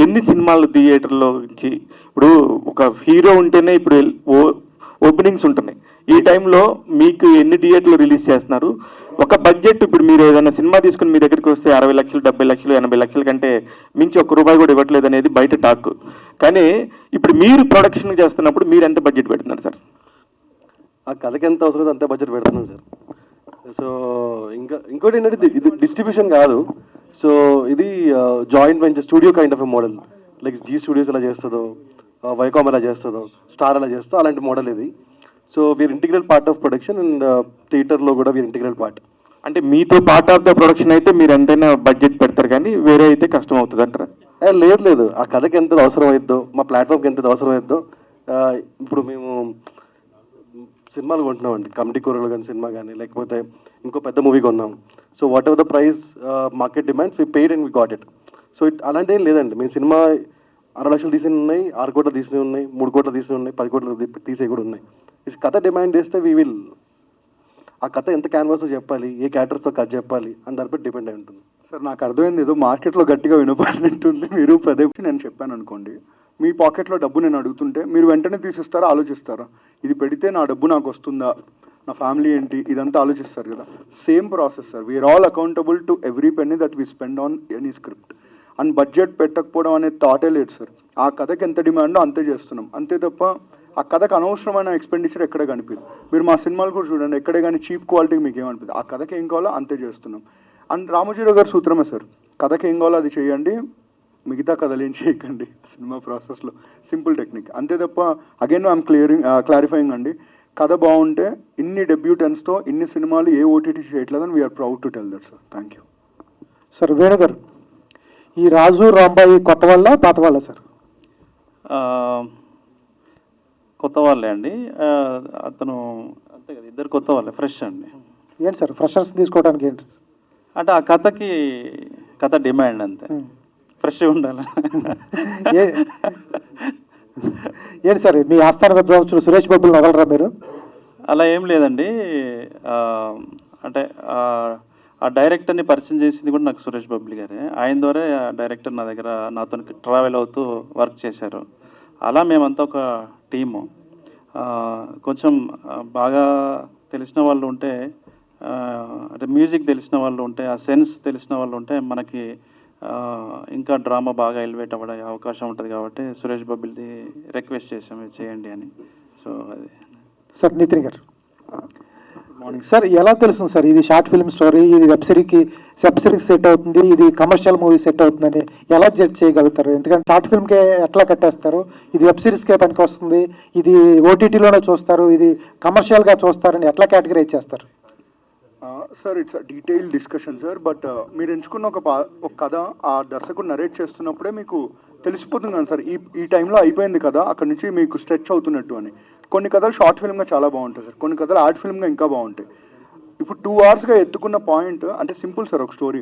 ఎన్ని సినిమాలు థియేటర్లో నుంచి, ఇప్పుడు ఒక హీరో ఉంటేనే ఇప్పుడు ఓపెనింగ్స్ ఉంటున్నాయి, ఈ టైంలో మీకు ఎన్ని థియేటర్లు రిలీజ్ చేస్తున్నారు? ఒక బడ్జెట్ ఇప్పుడు మీరు ఏదైనా సినిమా తీసుకుని మీ దగ్గరికి వస్తే 60 లక్షలు, 70 లక్షలు, 80 లక్షల కంటే మించి ₹1 కూడా ఇవ్వట్లేదు అనేది బయట టాక్. కానీ ఇప్పుడు మీరు ప్రొడక్షన్ చేస్తున్నప్పుడు మీరు ఎంత బడ్జెట్ పెడుతున్నారు సార్? ఆ కథకి ఎంత అవసరం అంతే బడ్జెట్ పెడుతున్నాం సార్. సో ఇంకోటి ఏంటంటే ఇది డిస్ట్రిబ్యూషన్ కాదు, సో ఇది joint venture studio kind of a model. Like Zee studios ఎలా చేస్తుందో, వైకామ్ ఎలా చేస్తుందో, స్టార్ ఎలా చేస్తుందో అలాంటి మోడల్ ఇది. So we are integral part of production and థియేటర్లో కూడా వీఆర్ ఇంటిగ్రల్ పార్ట్. అంటే మీతో పార్ట్ ఆఫ్ ద ప్రొడక్షన్ అయితే మీరు ఎంతైనా బడ్జెట్ పెడతారు, కానీ వేరే అయితే కష్టం అవుతుంది అంటారా? లేదు, ఆ కథకి ఎంత అవసరం అవుద్దో, మా ప్లాట్ఫామ్కి ఎంత అవసరం అవుద్దో. ఇప్పుడు మేము సినిమాలు కొంటున్నామండి, కమిటీ కూరలు కానీ సినిమా కానీ, లేకపోతే ఇంకో పెద్ద మూవీ కొన్నాం. So whatever the price market demands we paid and we got it. So అలాంటి ఏం లేదండి. మేము సినిమా 6 లక్షలు తీసి ఉన్నాయి, 6 కోట్లు తీసినవి ఉన్నాయి, 3 కోట్లు తీసినవి ఉన్నాయి, 10 కోట్లు తీసే కూడా ఉన్నాయి. ఇట్స్ కథ డిమాండ్ చేస్తే వీ విల్, ఆ కథ ఎంత క్యాన్వాస్తో చెప్పాలి, ఏ క్యారెక్టర్స్తో కథ చెప్పాలి అని దానిపై డిపెండ్ అయి ఉంటుంది. సార్ నాకు అర్థమైంది, ఏదో మార్కెట్లో గట్టిగా వినపడినట్టుంది. మీరు ప్రదీప్ నేను చెప్పాను అనుకోండి, మీ పాకెట్లో డబ్బు నేను అడుగుతుంటే మీరు వెంటనే తీసిస్తారా, ఆలోచిస్తారా? ఇది పెడితే నా డబ్బు నాకు వస్తుందా, నా ఫ్యామిలీ ఏంటి, ఇదంతా ఆలోచిస్తారు కదా. Same process sir. We are all accountable to every penny that we spend on any script. And budget పెట్టకపోవడం అనే థాటే లేదు సార్. ఆ కథకి ఎంత డిమాండో అంతే చేస్తున్నాం, అంతే తప్ప ఆ కథకు అనవసరమైన ఎక్స్పెండిచర్ ఎక్కడ కనిపిదు. మీరు మా సినిమాలు కూడా చూడండి, ఎక్కడే కానీ చీప్ క్వాలిటీకి మీకు ఏమనిపిదు. ఆ కథకి ఏం కావాలో అంతే చేస్తున్నాం. అండ్ రామోజీరావు గారి సూత్రమే సార్, కథకి ఏం కావాలో అది చేయండి, మిగతా కథలు ఏం చేయకండి సినిమా ప్రాసెస్లో. సింపుల్ టెక్నిక్ అంతే తప్ప. అగైన్ ఐఎమ్ క్లారిఫైయింగ్ అండి, కథ బాగుంటే ఇన్ని డెబ్యూటెన్స్తో ఇన్ని సినిమాలు ఏ ఓటీటీ చేయట్లేదని we are proud to tell that sir. Thank you. Sir వేణుగారు, ఈ రాజు రాంబాయి కొత్త వాళ్ళ పాత వాళ్ళ సార్? కొత్త వాళ్ళే అండి. అతను అంతే కదా, ఇద్దరు కొత్త వాళ్ళే, ఫ్రెష్ అండి. ఏంటి సార్ ఫ్రెషర్స్ తీసుకోవడానికి ఏంటి? అంటే ఆ కథకి కథ డిమాండ్ అంతే, ఫ్రెష్ ఉండాలి. ఏంటి సార్ మీ ఆస్థాన విద్వాంసుడు సురేష్ బాబుని వదలరా మీరు? అలా ఏం లేదండి. అంటే ఆ డైరెక్టర్ని పరిచయం చేసింది కూడా నాకు సురేష్ బబ్లి గారే. ఆయన ద్వారా ఆ డైరెక్టర్ నా దగ్గర నాతో ట్రావెల్ అవుతూ వర్క్ చేశారు. అలా మేమంతా ఒక టీము. కొంచెం బాగా తెలిసిన వాళ్ళు ఉంటే, అంటే మ్యూజిక్ తెలిసిన వాళ్ళు ఉంటే, ఆ సెన్స్ తెలిసిన వాళ్ళు ఉంటే మనకి ఇంకా డ్రామా బాగా ఎలివేట్ అవ్వడే అవకాశం ఉంటుంది. కాబట్టి సురేష్ బాబుల్ది రిక్వెస్ట్ చేసాము చేయండి అని. సో అది సార్. నితిన్ గారు మార్నింగ్ సార్. ఎలా తెలుస్తుంది సార్ ఇది షార్ట్ ఫిల్మ్ స్టోరీ, ఇది వెబ్ సిరీస్ సెట్ అవుతుంది, ఇది కమర్షియల్ మూవీ సెట్ అవుతుందని ఎలా జడ్జ్ చేయగలుగుతారు? ఎందుకంటే షార్ట్ ఫిల్మ్కే ఎట్లా కట్టేస్తారు, ఇది వెబ్ సిరీస్కే పనికి వస్తుంది, ఇది ఓటీటీలోనే చూస్తారు, ఇది కమర్షియల్గా చూస్తారని ఎట్లా కేటగిరైజ్ చేస్తారు? Sir it's detail discussion sir. But మీరు ఎంచుకున్న ఒక కథ ఆ దర్శకుడు నరేట్ చేస్తున్నప్పుడే మీకు తెలిసిపోతుంది కదా సార్, ఈ టైంలో అయిపోయింది కదా, అక్కడ నుంచి మీకు స్ట్రెచ్ అవుతున్నట్టు అని. కొన్ని కథలు షార్ట్ ఫిల్మ్గా చాలా బాగుంటాయి సార్, కొన్ని కథలు యాడ్ ఫిల్మ్గా ఇంకా బాగుంటాయి. ఇప్పుడు 2 అవర్స్గా ఎత్తుకున్న పాయింట్ అంటే సింపుల్ సార్. ఒక స్టోరీ,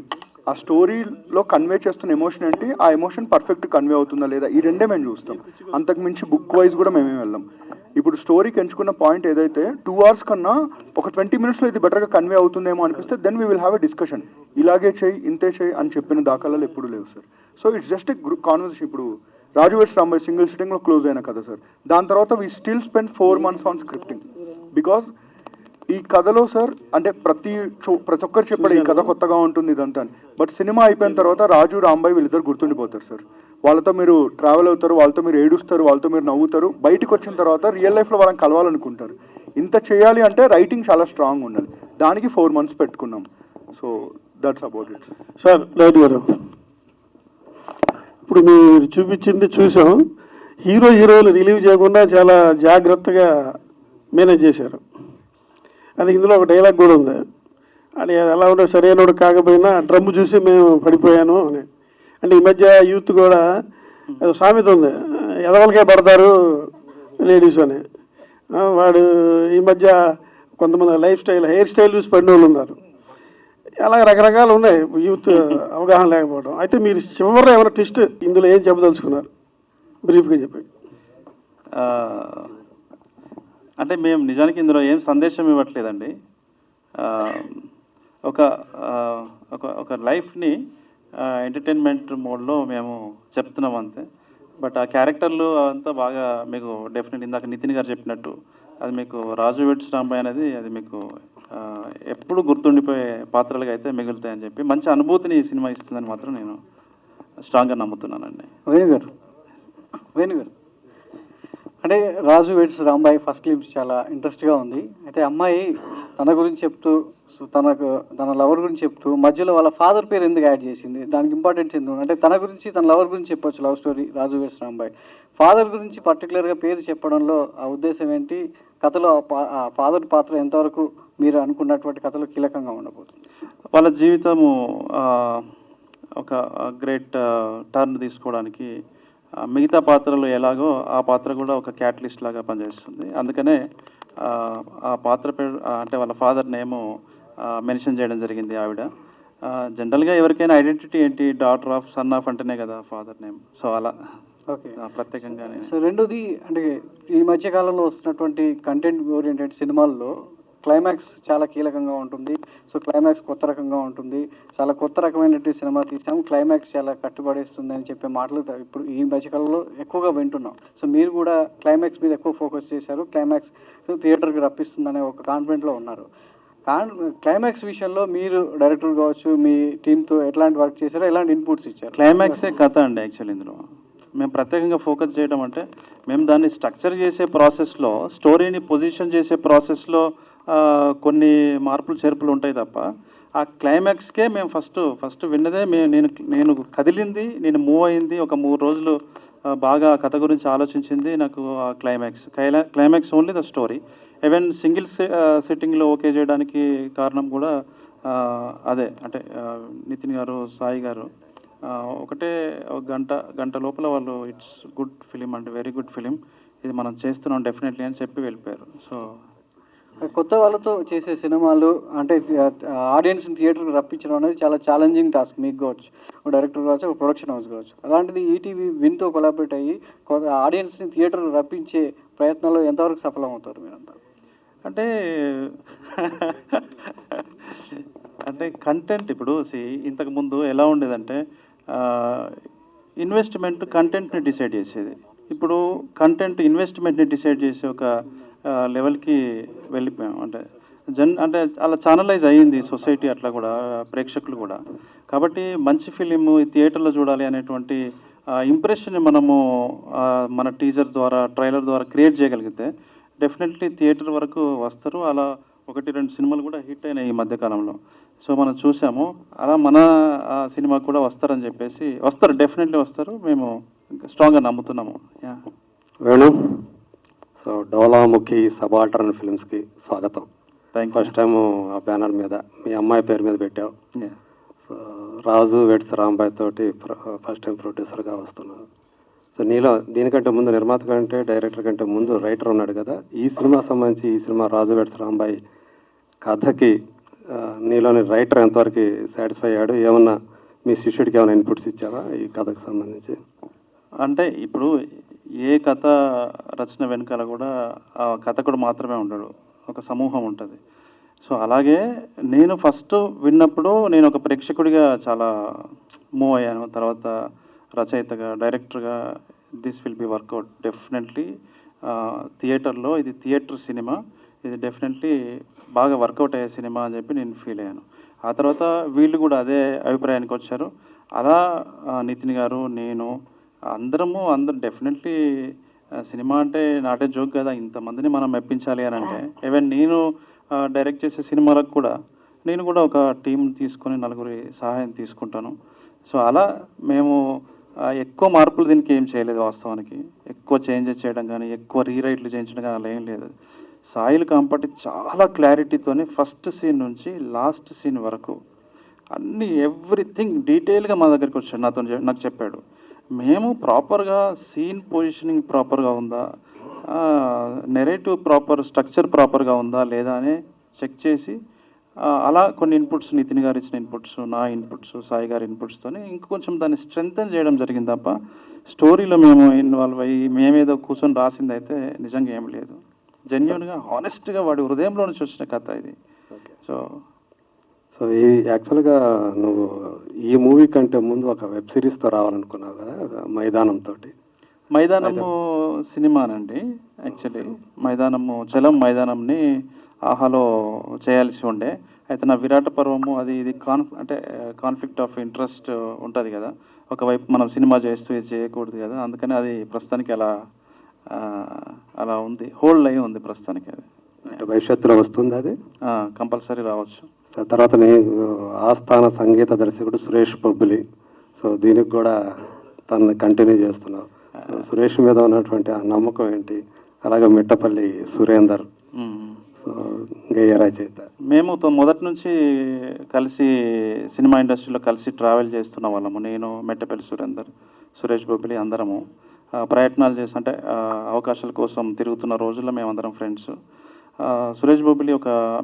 ఆ స్టోరీలో కన్వే చేస్తున్న ఎమోషన్ ఏంటి, ఆ ఎమోషన్ పర్ఫెక్ట్ కన్వే అవుతుందా లేదా, ఈ రెండే మేము చూస్తాం. అంతకు మించి బుక్ వైజ్ కూడా మేమేం వెళ్ళాం. ఇప్పుడు స్టోరీకి ఎంచుకున్న పాయింట్ ఏదైతే 2 అవర్స్ కన్నా ఒక 20 మినిట్స్లో ఇది బెటర్గా కన్వే అవుతుందేమో అనిపిస్తే then we will have a discussion. ఇలాగే చేయి, ఇంతే చేయి అని చెప్పిన దాఖలాలు ఎప్పుడు లేవు sir. So it's just a group conversation. ఇప్పుడు రాజు వెడ్స్ రాంబాయ్ సింగిల్ సిట్టింగ్లో క్లోజ్ అయిన కథ సార్. దాని తర్వాత we still spend 4 months on scripting. Because ఈ కథలో సార్ అంటే ప్రతి ఒక్కరు చెప్పాడు ఈ కథ కొత్తగా ఉంటుంది ఇదంతా అని. బట్ సినిమా అయిపోయిన తర్వాత రాజు రాంబాయ్ వీళ్ళిద్దరు గుర్తుండిపోతారు సార్. వాళ్ళతో మీరు ట్రావెల్ అవుతారు, వాళ్ళతో మీరు ఏడుస్తారు, వాళ్ళతో మీరు నవ్వుతారు. బయటకు వచ్చిన తర్వాత రియల్ లైఫ్లో వాళ్ళని కలవాలనుకుంటారు. ఇంత చేయాలి అంటే రైటింగ్ చాలా స్ట్రాంగ్ ఉండాలి. దానికి 4 months పెట్టుకున్నాం. So that's about it sir. Right గారు, ఇప్పుడు మీరు చూపించింది చూసాం. హీరోలు రిలీవ్ చేయకుండా చాలా జాగ్రత్తగా మేనేజ్ చేశారు. అది ఇందులో ఒక డైలాగ్ కూడా ఉంది. అది ఎలా ఉంటే సరైనడు కాకపోయినా డ్రమ్ము చూసి మేము పడిపోయాను అని. అంటే ఈ మధ్య యూత్ కూడా సామెత ఉంది, ఎదవలకే పడతారు లేడీస్ అని. వాడు ఈ మధ్య కొంతమంది హెయిర్ స్టైల్ చూసి పడిన వాళ్ళు ఉన్నారు. అలా రకరకాలు ఉన్నాయి యూత్ అవగాహన లేకపోవడం. అయితే మీరు చివరిలో ఏమైనా ట్విస్ట్ ఇందులో ఏం చెప్పదలుచుకున్నారు బ్రీఫ్గా చెప్పండి. అంటే మేము నిజానికి ఇందులో ఏం సందేశం ఇవ్వట్లేదండి. ఒక లైఫ్ని ఎంటర్టైన్మెంట్ మోడ్లో మేము చెప్తున్నాం అంతే. బట్ ఆ క్యారెక్టర్లు అంతా బాగా మీకు డెఫినెట్ ఇందాక నితిన్ గారు చెప్పినట్టు అది మీకు రాజు వెడ్స్ రాంబాయ్ అనేది అది మీకు ఎప్పుడు గుర్తుండిపోయే పాత్రలుగా అయితే మిగులుతాయని చెప్పి మంచి అనుభూతిని ఈ సినిమా ఇస్తుందని మాత్రం నేను స్ట్రాంగ్గా నమ్ముతున్నానండి. వేణుగారు అంటే రాజు వెడ్స్ రాంబాయ్ ఫస్ట్ క్లిప్స్ చాలా ఇంట్రెస్ట్గా ఉంది. అయితే అమ్మాయి తన గురించి చెప్తూ తన లవర్ గురించి చెప్తూ మధ్యలో వాళ్ళ ఫాదర్ పేరు ఎందుకు యాడ్ చేసింది, దానికి ఇంపార్టెన్స్ ఎందుకు? అంటే తన గురించి తన లవర్ గురించి చెప్పొచ్చు లవ్ స్టోరీ రాజు వెడ్స్ రాంబాయ్, ఫాదర్ గురించి పర్టికులర్గా పేరు చెప్పడంలో ఆ ఉద్దేశం ఏంటి? కథలో ఆ ఫాదర్ పాత్ర ఎంతవరకు మీరు అనుకున్నటువంటి కథలో కీలకంగా ఉండబోతుంది? వాళ్ళ జీవితము ఒక గ్రేట్ టర్న్ తీసుకోవడానికి మిగతా పాత్రలు ఎలాగో ఆ పాత్ర కూడా ఒక క్యాటలిస్ట్ లాగా పనిచేస్తుంది. అందుకనే ఆ పాత్ర పేరు అంటే వాళ్ళ ఫాదర్ నేము మెన్షన్ చేయడం జరిగింది ఆవిడ. జనరల్గా ఎవరికైనా ఐడెంటిటీ ఏంటి, డాటర్ ఆఫ్, సన్ ఆఫ్ అంటేనే కదా ఫాదర్ నేమ్. సో అలా ఓకే, ప్రత్యేకంగానే. సో రెండోది అంటే ఈ మధ్యకాలంలో వస్తున్నటువంటి కంటెంట్ ఓరియంటెడ్ సినిమాల్లో క్లైమాక్స్ చాలా కీలకంగా ఉంటుంది. సో క్లైమాక్స్ కొత్త రకంగా ఉంటుంది, చాలా కొత్త రకమైనటువంటి సినిమా తీసాము, క్లైమాక్స్ చాలా కట్టుబడేస్తుంది అని చెప్పే మాటలు ఇప్పుడు ఈ మధ్యకాలంలో ఎక్కువగా వింటున్నాం. సో మీరు కూడా క్లైమాక్స్ మీద ఎక్కువ ఫోకస్ చేశారు, క్లైమాక్స్ థియేటర్కి రప్పిస్తుందనే ఒక కాన్ఫిడెంట్లో ఉన్నారు. క్లైమాక్స్ విషయంలో మీరు డైరెక్టర్ కావచ్చు, మీ టీంతో ఎట్లాంటి వర్క్ చేశారో, ఎలాంటి ఇన్పుట్స్ ఇచ్చారు? క్లైమాక్సే కథ అండి యాక్చువల్. ఇందులో మేము ప్రత్యేకంగా ఫోకస్ చేయడం అంటే మేము దాన్ని స్ట్రక్చర్ చేసే ప్రాసెస్లో, స్టోరీని పొజిషన్ చేసే ప్రాసెస్లో కొన్ని మార్పులు చేర్పులు ఉంటాయి తప్ప ఆ క్లైమాక్స్కే మేము ఫస్ట్ విన్నదే నేను కదిలింది, నేను మూవ్ అయింది, ఒక 3 రోజులు బాగా కథ గురించి ఆలోచించింది నాకు ఆ climax only the story. Even single సిట్టింగ్లో ఓకే చేయడానికి కారణం కూడా అదే. అంటే నితిన్ గారు, సాయి గారు ఒకటే ఒక గంట లోపల వాళ్ళు ఇట్స్ గుడ్ ఫిలిం అంటే వెరీ గుడ్ ఫిలిం, ఇది మనం చేస్తున్నాం డెఫినెట్లీ అని చెప్పి వెళ్ళిపోయారు. సో కొత్త వాళ్ళతో చేసే సినిమాలు అంటే ఆడియన్స్ని థియేటర్కి రప్పించడం అనేది చాలా ఛాలెంజింగ్ టాస్క్, మీకు కావచ్చు, డైరెక్టర్ కావచ్చు, ఒక ప్రొడక్షన్ హౌస్ కావచ్చు. అలాంటిది ఈటీవీ విన్తో కొలాబరేట్ అయ్యి ఆడియన్స్ని థియేటర్కి రప్పించే ప్రయత్నంలో ఎంతవరకు సఫలం అవుతారు మీరంతా? అంటే కంటెంట్ ఇప్పుడు ఇంతకుముందు ఎలా ఉండేదంటే ఇన్వెస్ట్మెంట్ కంటెంట్ని డిసైడ్ చేసేది. ఇప్పుడు కంటెంట్ ఇన్వెస్ట్మెంట్ని డిసైడ్ చేసే ఒక లెవెల్కి వెళ్ళిపోయాం. అంటే అలా ఛానలైజ్ అయ్యింది సొసైటీ, అట్లా కూడా ప్రేక్షకులు కూడా. కాబట్టి మంచి ఫిలిం థియేటర్లో చూడాలి అనేటువంటి ఇంప్రెషన్ని మనము మన టీజర్ ద్వారా, ట్రైలర్ ద్వారా క్రియేట్ చేయగలిగితే డెఫినెట్లీ థియేటర్ వరకు వస్తారు. అలా 1-2 సినిమాలు కూడా హిట్ అయినాయి ఈ మధ్యకాలంలో. సో మనం చూసాము, అలా మన సినిమా కూడా వస్తారని చెప్పేసి, డెఫినెట్లీ వస్తారు, మేము స్ట్రాంగ్గా నమ్ముతున్నాము. వేణు, సో డోలాముఖి సబాల్టర్న్ ఫిల్మ్స్కి స్వాగతం. ఫస్ట్ టైం ఆ బ్యానర్ మీద మీ అమ్మాయి పేరు మీద పెట్టావు. సో రాజు వెడ్స్ రాంబాయ్ తోటి ఫస్ట్ టైం ప్రొడ్యూసర్గా వస్తున్నావు. సో నీలో దీనికంటే ముందు నిర్మాత కంటే, డైరెక్టర్ కంటే ముందు రైటర్ ఉన్నాడు కదా. ఈ సినిమా సంబంధించి ఈ సినిమా రాజు వెడ్స్ రాంబాయ్ కథకి నీలోని రైటర్ ఎంతవరకు సాటిస్ఫై అయ్యాడు? ఏమన్నా మీ శిష్యుడికి ఏమైనా ఇన్పుట్స్ ఇచ్చావా ఈ కథకు సంబంధించి? అంటే ఇప్పుడు ఏ కథ రచన వెనకాల కూడా ఆ కథకుడు మాత్రమే ఉండడు, ఒక సమూహం ఉంటుంది. సో అలాగే నేను ఫస్ట్ విన్నప్పుడు నేను ఒక ప్రేక్షకుడిగా చాలా మూవ్ అయ్యాను. తర్వాత రచయితగా, డైరెక్టర్గా this will be work out definitely. థియేటర్లో ఇది థియేటర్ సినిమా, ఇది డెఫినెట్లీ బాగా వర్కౌట్ అయ్యే సినిమా అని చెప్పి నేను ఫీల్ అయ్యాను. ఆ తర్వాత వీళ్ళు కూడా అదే అభిప్రాయానికి వచ్చారు. అలా నితిన్ గారు, నేను అందరూ డెఫినెట్లీ సినిమా అంటే నాటే జోక్ కదా, ఇంతమందిని మనం మెప్పించాలి అని అంటే. ఈవెన్ నేను డైరెక్ట్ చేసే సినిమాలకు కూడా నేను కూడా ఒక టీం తీసుకొని 4 సహాయం తీసుకుంటాను. సో అలా మేము ఎక్కువ మార్పులు దీనికి ఏం చేయలేదు వాస్తవానికి. ఎక్కువ చేంజెస్ చేయడం కానీ, ఎక్కువ రీరైట్లు చేయించడం కానీ అలా ఏం లేదు. సాయిల్ కాంపటి చాలా క్లారిటీతోనే ఫస్ట్ సీన్ నుంచి లాస్ట్ సీన్ వరకు అన్ని ఎవ్రీథింగ్ డీటెయిల్గా మా దగ్గరికి వచ్చాడు, నాకు చెప్పాడు. మేము ప్రాపర్గా సీన్ పొజిషనింగ్ ప్రాపర్గా ఉందా, నెరేటివ్ ప్రాపర్ స్ట్రక్చర్ ప్రాపర్గా ఉందా లేదా అని చెక్ చేసి అలా కొన్ని ఇన్పుట్స్, నితిన్ గారు ఇచ్చిన ఇన్పుట్స్, నా ఇన్పుట్స్, సాయి గారి ఇన్పుట్స్తోనే ఇంకొంచెం దాన్ని స్ట్రెంగ్తన్ చేయడం జరిగింది తప్ప స్టోరీలో మేము ఇన్వాల్వ్ అయ్యి మేమేదో కూర్చొని రాసింది అయితే నిజంగా ఏం లేదు. జెన్యున్గా, హానెస్ట్గా వాడి హృదయంలో నుంచి వచ్చిన కథ ఇది. సో ఈ యాక్చువల్గా నువ్వు ఈ మూవీ కంటే ముందు ఒక వెబ్ సిరీస్తో రావాలనుకున్నావు కదా, మైదానము సినిమానండి. యాక్చువల్లీ చలం మైదానంని ఆహాలో చేయాల్సి ఉండే. అయితే నా విరాట పర్వము ఇది కాన్ఫ్లిక్ట్ ఆఫ్ ఇంట్రెస్ట్ ఉంటుంది కదా, ఒకవైపు మనం సినిమా చేస్తూ ఇది చేయకూడదు కదా, అందుకని అది ప్రస్తుతానికి అలా ఉంది, హోల్డ్ అయ్యి ఉంది ప్రస్తుతానికి. అది భవిష్యత్తులో వస్తుంది, అది కంపల్సరీ రావచ్చు. తర్వాత ఆస్థాన సంగీత దర్శకుడు సురేష్ బొబ్బిలి. సో దీనికి కూడా తనని కంటిన్యూ చేస్తున్నాం. సురేష్ మీద ఉన్నటువంటి ఆ నమ్మకం ఏంటి? అలాగే మిట్టపల్లి సురేందర్, సో గేయ రచయిత. మేము మొదటి నుంచి కలిసి సినిమా ఇండస్ట్రీలో కలిసి ట్రావెల్ చేస్తున్న వాళ్ళము. నేను, మెట్టపల్లి సురేందర్, సురేష్ బొబ్బిలి అందరము ప్రయత్నాలు చేసి అంటే అవకాశాల కోసం తిరుగుతున్న రోజుల్లో మేమందరం ఫ్రెండ్స్. సురేష్ బొబ్బిలి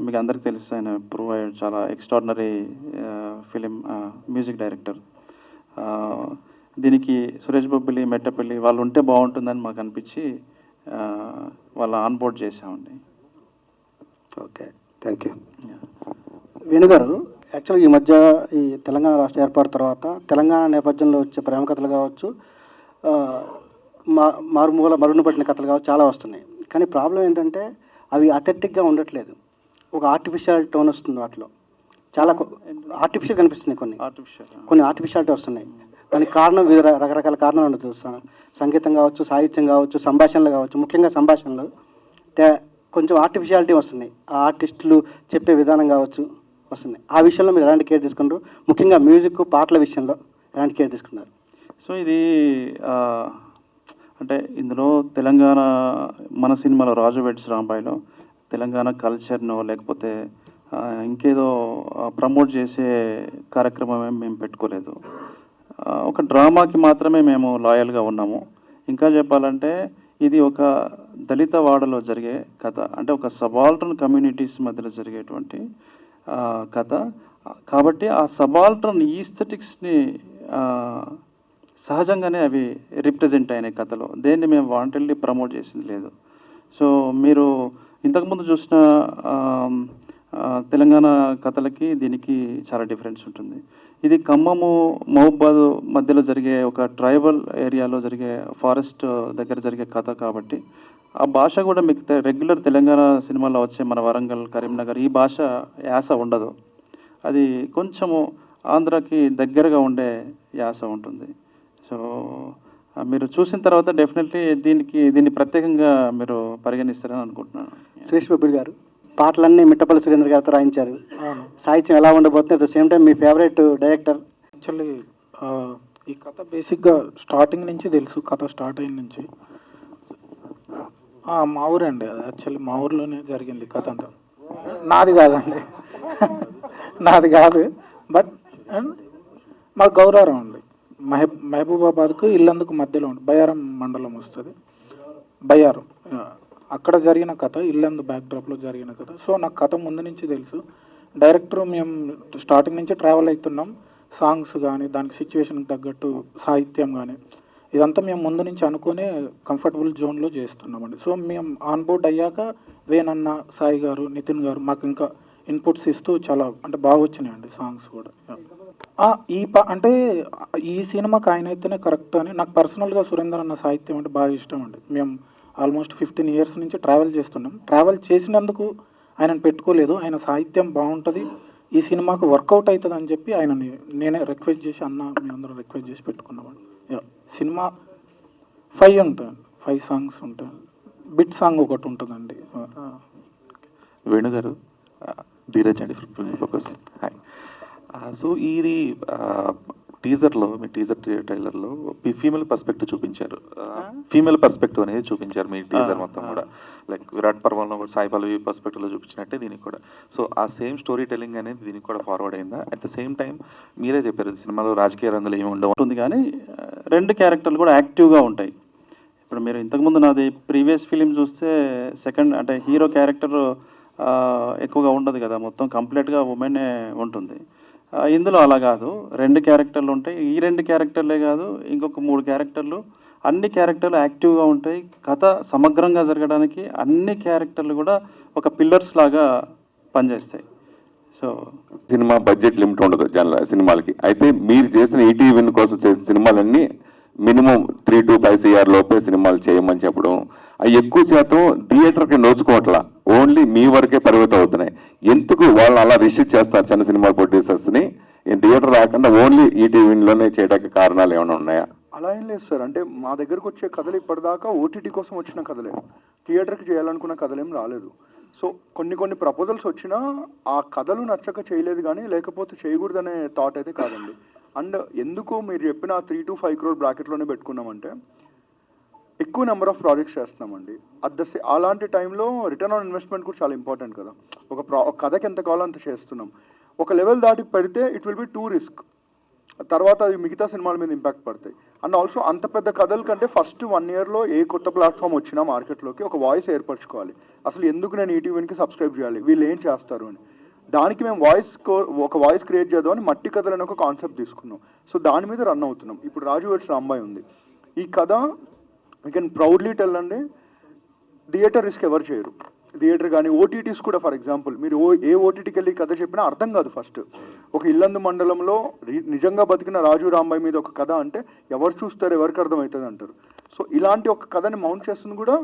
మీకు అందరికీ తెలుసు, ఆయన ప్రూవ్ అయ్యాడు, చాలా ఎక్స్ట్రాడినరీ ఫిలిం మ్యూజిక్ డైరెక్టర్. దీనికి సురేష్ బొబ్బిలి, మెట్టపల్లి వాళ్ళు ఉంటే బాగుంటుందని మాకు అనిపించి వాళ్ళ ఆన్బోర్డ్ చేసామండి. Okay, thank you. వేణుగారు, యాక్చువల్గా ఈ మధ్య ఈ తెలంగాణ రాష్ట్ర ఏర్పాటు తర్వాత తెలంగాణ నేపథ్యంలో వచ్చే ప్రేమ కథలు కావచ్చు, మరుగున పట్టిన కథలు కావచ్చు, చాలా వస్తున్నాయి. కానీ ప్రాబ్లం ఏంటంటే అవి అథెంటిక్గా ఉండట్లేదు. ఒక ఆర్టిఫిషియల్ టోన్ వస్తుంది వాటిలో, చాలా ఆర్టిఫిషియల్ కనిపిస్తున్నాయి. కొన్ని ఆర్టిఫిషియాలిటీ వస్తున్నాయి. దానికి కారణం వివిధ రకరకాల కారణాలు ఉండదు. సంగీతం కావచ్చు, సాహిత్యం కావచ్చు, సంభాషణలు కావచ్చు. ముఖ్యంగా సంభాషణలు కొంచెం ఆర్టిఫిషియాలిటీ వస్తున్నాయి. ఆ ఆర్టిస్టులు చెప్పే విధానం కావచ్చు వస్తున్నాయి. ఆ విషయంలో మీరు ఎలాంటి కేర్ తీసుకున్నారు? ముఖ్యంగా మ్యూజిక్, పాటల విషయంలో ఎలాంటి కేర్ తీసుకున్నారు? సో ఇది అంటే ఇందులో తెలంగాణ, మన సినిమాలో రాజు వెడ్స్ రాంబాయిలో తెలంగాణ కల్చర్ను లేకపోతే ఇంకేదో ప్రమోట్ చేసే కార్యక్రమం మేము పెట్టుకోలేదు. ఒక డ్రామాకి మాత్రమే మేము లాయల్గా ఉన్నాము. ఇంకా చెప్పాలంటే ఇది ఒక దళిత వాడలో జరిగే కథ, అంటే ఒక సబాల్టర్న్ కమ్యూనిటీస్ మధ్యలో జరిగేటువంటి కథ. కాబట్టి ఆ సబాల్టర్న్ ఈస్థెటిక్స్ని సహజంగానే అవి రిప్రజెంట్ అయినాయి కథలో. దేన్ని మేము వాంటెడ్లీ ప్రమోట్ చేసింది లేదు. సో మీరు ఇంతకుముందు చూసిన తెలంగాణ కథలకి దీనికి చాలా డిఫరెన్స్ ఉంటుంది. ఇది ఖమ్మము, మహబూబాద్ మధ్యలో జరిగే ఒక ట్రైబల్ ఏరియాలో జరిగే ఫారెస్ట్ దగ్గర జరిగే కథ కాబట్టి ఆ భాష కూడా మీకు రెగ్యులర్ తెలంగాణ సినిమాలో వచ్చే మన వరంగల్, కరీంనగర్ ఈ భాష యాస ఉండదు. అది కొంచెము ఆంధ్రాకి దగ్గరగా ఉండే యాస ఉంటుంది. సో మీరు చూసిన తర్వాత డెఫినెట్లీ దీన్ని ప్రత్యేకంగా మీరు పరిగణిస్తారని అనుకుంటున్నాను. సురేష్ బొబ్బిలి గారు, పాటలన్నీ మిట్టపల్లి సురేంద్ర గారితో రాయించారు. సాహిత్యం ఎలా ఉండబోతుంది? At the same time me favourite director. Actually ఈ కథ బేసిక్గా స్టార్టింగ్ నుంచి తెలుసు. కథ స్టార్ట్ అయిన నుంచి మా ఊరండి, అది యాక్చువల్లీ మా ఊర్లోనే జరిగింది కథ అంతా. నాది కాదండి, నాది కాదు. బట్ మా గౌరవం అండి, మహబూబాబాద్కు ఇల్లందుకు మధ్యలో ఉంటుంది, బయ్యారం మండలం వస్తుంది. బయ్యారం అక్కడ జరిగిన కథ, ఇల్లందు బ్యాక్డ్రాప్లో జరిగిన కథ. సో నాకు కథ ముందు నుంచి తెలుసు. డైరెక్టర్ మేము స్టార్టింగ్ నుంచి ట్రావెల్ అవుతున్నాం. సాంగ్స్ కానీ దానికి సిచ్యువేషన్కి తగ్గట్టు సాహిత్యం కానీ ఇదంతా మేము ముందు నుంచి అనుకునే కంఫర్టబుల్ జోన్లో చేస్తున్నామండి. సో మేము ఆన్ బోర్డ్ అయ్యాక వేణన్న, సాయి గారు, నితిన్ గారు మాకు ఇంకా ఇన్పుట్స్ ఇస్తూ చాలా అంటే బాగా వచ్చినాయండి సాంగ్స్ కూడా. అంటే ఈ సినిమాకి ఆయన అయితేనే కరెక్ట్ అని నాకు పర్సనల్గా సురేందర్ అన్న సాహిత్యం అంటే బాగా ఇష్టం అండి. మేము ఆల్మోస్ట్ 15 years నుంచి ట్రావెల్ చేస్తున్నాం. ట్రావెల్ చేసినందుకు ఆయనను పెట్టుకోలేదు, ఆయన సాహిత్యం బాగుంటుంది, ఈ సినిమాకు వర్కౌట్ అవుతుంది అని చెప్పి ఆయనని నేనే రిక్వెస్ట్ చేసి, అన్న మేమందరం రిక్వెస్ట్ చేసి పెట్టుకున్నామండి. సినిమా 5 ఉంటాయి, 5 songs ఉంటాయి. బిట్ సాంగ్ ఒకటి ఉంటుందండి. వేణుగారు, ధీరజ్ అండి ఫ్రమ్ ఫోకస్. హాయ్. సో ఇది టీజర్లో, మీ టీజర్ ట్రైలర్లో ఫీమేల్ పర్స్పెక్టివ్ చూపించారు. ఫీమేల్ పర్స్పెక్టివ్ అనేది చూపించారు మీ టీజర్ మొత్తం కూడా. లైక్ విరాట్ పర్వంలో కూడా సాయి పల్లవి పర్స్పెక్టివ్లో చూపించినట్టే దీనికి కూడా. సో ఆ సేమ్ స్టోరీ టెల్లింగ్ అనేది దీనికి కూడా ఫార్వర్డ్ అయిందా? అట్ ద సేమ్ టైం మీరే చెప్పారు సినిమాలో రాజకీయ రంగులు ఏమి ఉండవుంటుంది, కానీ 2 క్యారెక్టర్లు కూడా యాక్టివ్గా ఉంటాయి. ఇప్పుడు మీరు ఇంతకుముందు నాది ప్రీవియస్ ఫిలిం చూస్తే సెకండ్ అంటే హీరో క్యారెక్టర్ ఎక్కువగా ఉండదు కదా, మొత్తం కంప్లీట్గా ఉమెనే ఉంటుంది. ఇందులో అలా కాదు, 2 క్యారెక్టర్లు ఉంటాయి. ఈ 2 క్యారెక్టర్లే కాదు, ఇంకొక 3 క్యారెక్టర్లు, అన్ని క్యారెక్టర్లు యాక్టివ్గా ఉంటాయి. కథ సమగ్రంగా జరగడానికి అన్ని క్యారెక్టర్లు కూడా ఒక పిల్లర్స్ లాగా పనిచేస్తాయి. సో సినిమా బడ్జెట్ లిమిట్ ఉండదు జనరల్ సినిమాలకి. అయితే మీరు చేసిన ఈటీవీ విన్ కోసం చేసిన సినిమాలన్నీ మినిమం 3 to 5 CR లోపే సినిమాలు చేయమని చెప్పడం, అవి ఎక్కువ శాతం థియేటర్కి నోచుకోవట్లా, ఓన్లీ మీ వరకే పరిమితం అవుతున్నాయి. ఎందుకు వాళ్ళు అలా రిస్ట్రిక్ట్ చేస్తారు చిన్న సినిమా ప్రొడ్యూసర్స్ని, థియేటర్ రాకుండా ఓన్లీ ఈటీవీలోనే చేయడానికి కారణాలు ఏమైనా ఉన్నాయా? అలా ఏం లేదు సార్. అంటే మా దగ్గరకు వచ్చే కథలు ఇప్పటిదాకా ఓటీటీ కోసం వచ్చిన కథలే, థియేటర్కి చేయాలనుకున్న కథలేం రాలేదు. సో కొన్ని ప్రపోజల్స్ వచ్చినా ఆ కథలు నచ్చక చేయలేదు కానీ లేకపోతే చేయకూడదనే థాట్ అయితే కాదండి. అండ్ ఎందుకు మీరు చెప్పిన 3 to 5 crore బ్రాకెట్లోనే పెట్టుకున్నామంటే ఎక్కువ నెంబర్ ఆఫ్ ప్రాజెక్ట్స్ చేస్తున్నామండి. అలాంటి టైంలో రిటర్న్ ఆన్ ఇన్వెస్ట్మెంట్ కూడా చాలా ఇంపార్టెంట్ కదా. ఒక కథకి ఎంత కావాలో అంత చేస్తున్నాం. ఒక లెవెల్ దాటి పెడితే it will be two risk, తర్వాత అవి మిగతా సినిమాల మీద ఇంపాక్ట్ పడతాయి. అండ్ ఆల్సో అంత పెద్ద కథల కంటే ఫస్ట్ 1 yearలో ఏ కొత్త ప్లాట్ఫామ్ వచ్చినా మార్కెట్లోకి ఒక వాయిస్ ఏర్పరచుకోవాలి. అసలు ఎందుకు నేను ఈటీవీకి సబ్స్క్రైబ్ చేయాలి, వీళ్ళు ఏం చేస్తారు అని. దానికి మేము ఒక వాయిస్ క్రియేట్ చేద్దామని మట్టి కథలు అనే ఒక కాన్సెప్ట్ తీసుకున్నాం. సో దాని మీద రన్ అవుతున్నాం. ఇప్పుడు రాజు వెడ్స్ రాంబాయ్ ఉంది. ఈ కథ వీ కెన్ ప్రౌడ్లీ టెల్ అండి, థియేటర్ రిస్క్ ఎవరు చేయరు. థియేటర్ కానీ ఓటీటీస్ కూడా ఫర్ ఎగ్జాంపుల్ మీరు ఏ ఓటీటీకి వెళ్ళి కథ చెప్పినా అర్థం కాదు. ఫస్ట్ ఒక ఇల్లందు మండలంలో నిజంగా బతికిన రాజు రాంబాయ్ మీద ఒక కథ అంటే ఎవరు చూస్తారు, ఎవరికి అర్థమవుతుంది అంటారు. సో ఇలాంటి ఒక కథని మౌంట్ చేస్తుంది కూడా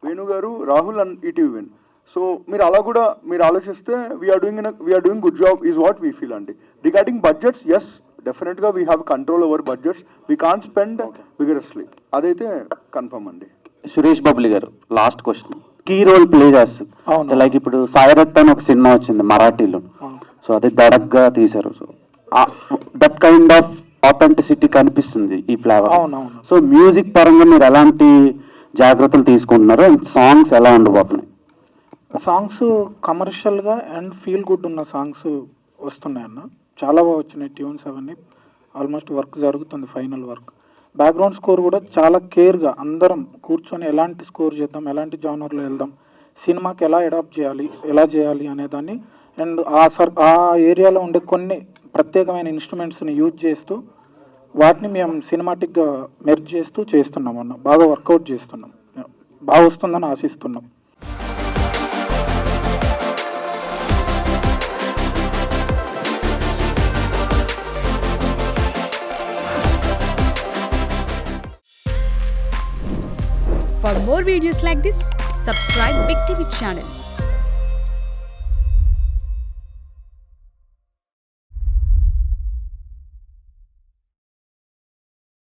వేణు గారు, రాహుల్ అండ్ ఈటీవీ విన్. సో మీరు ఆలోచిస్తే we are doing good job is what we feel అండి. రిగార్డింగ్ బడ్జెట్స్, ఎస్ డెఫినెట్గా we have control over budgets, we can't spend vigorously, అదైతే కన్ఫర్మ్ అండి. సురేష్ బాబులి garu, last question. Key role play చేస్తుంది లైక్ ఇప్పుడు సాయిరత్ అని ఒక సినిమా వచ్చింది మరాఠీలో, సో అది దడగ్గా తీశారు. So that kind of authenticity కనిపిస్తుంది ఈ ఫ్లేవర్. సో మ్యూజిక్ పరంగా మీరు ఎలాంటి జాగ్రత్తలు తీసుకుంటున్నారు అండ్ సాంగ్స్ ఎలా ఉండబోతున్నాయి? సాంగ్స్ కమర్షియల్గా అండ్ ఫీల్ గుడ్ ఉన్న సాంగ్స్ వస్తున్నాయి అన్న, చాలా బాగా వచ్చినాయి ట్యూన్స్ అవన్నీ. ఆల్మోస్ట్ వర్క్ జరుగుతుంది, ఫైనల్ వర్క్. బ్యాక్గ్రౌండ్ స్కోర్ కూడా చాలా కేర్గా అందరం కూర్చొని ఎలాంటి స్కోర్ చేద్దాం, ఎలాంటి జానర్లో వెళ్దాం, సినిమాకి ఎలా అడాప్ట్ చేయాలి, ఎలా చేయాలి అనేదాన్ని, అండ్ ఆ ఏరియాలో ఉండే కొన్ని ప్రత్యేకమైన ఇన్స్ట్రుమెంట్స్ని యూజ్ చేస్తూ వాటిని మేము సినిమాటిక్గా మెర్జ్ చేస్తూ చేస్తున్నాం అన్న. బాగా వర్కౌట్ చేస్తున్నాం, బాగా వస్తుందని ఆశిస్తున్నాం. For more videos like this, subscribe Big TV channel.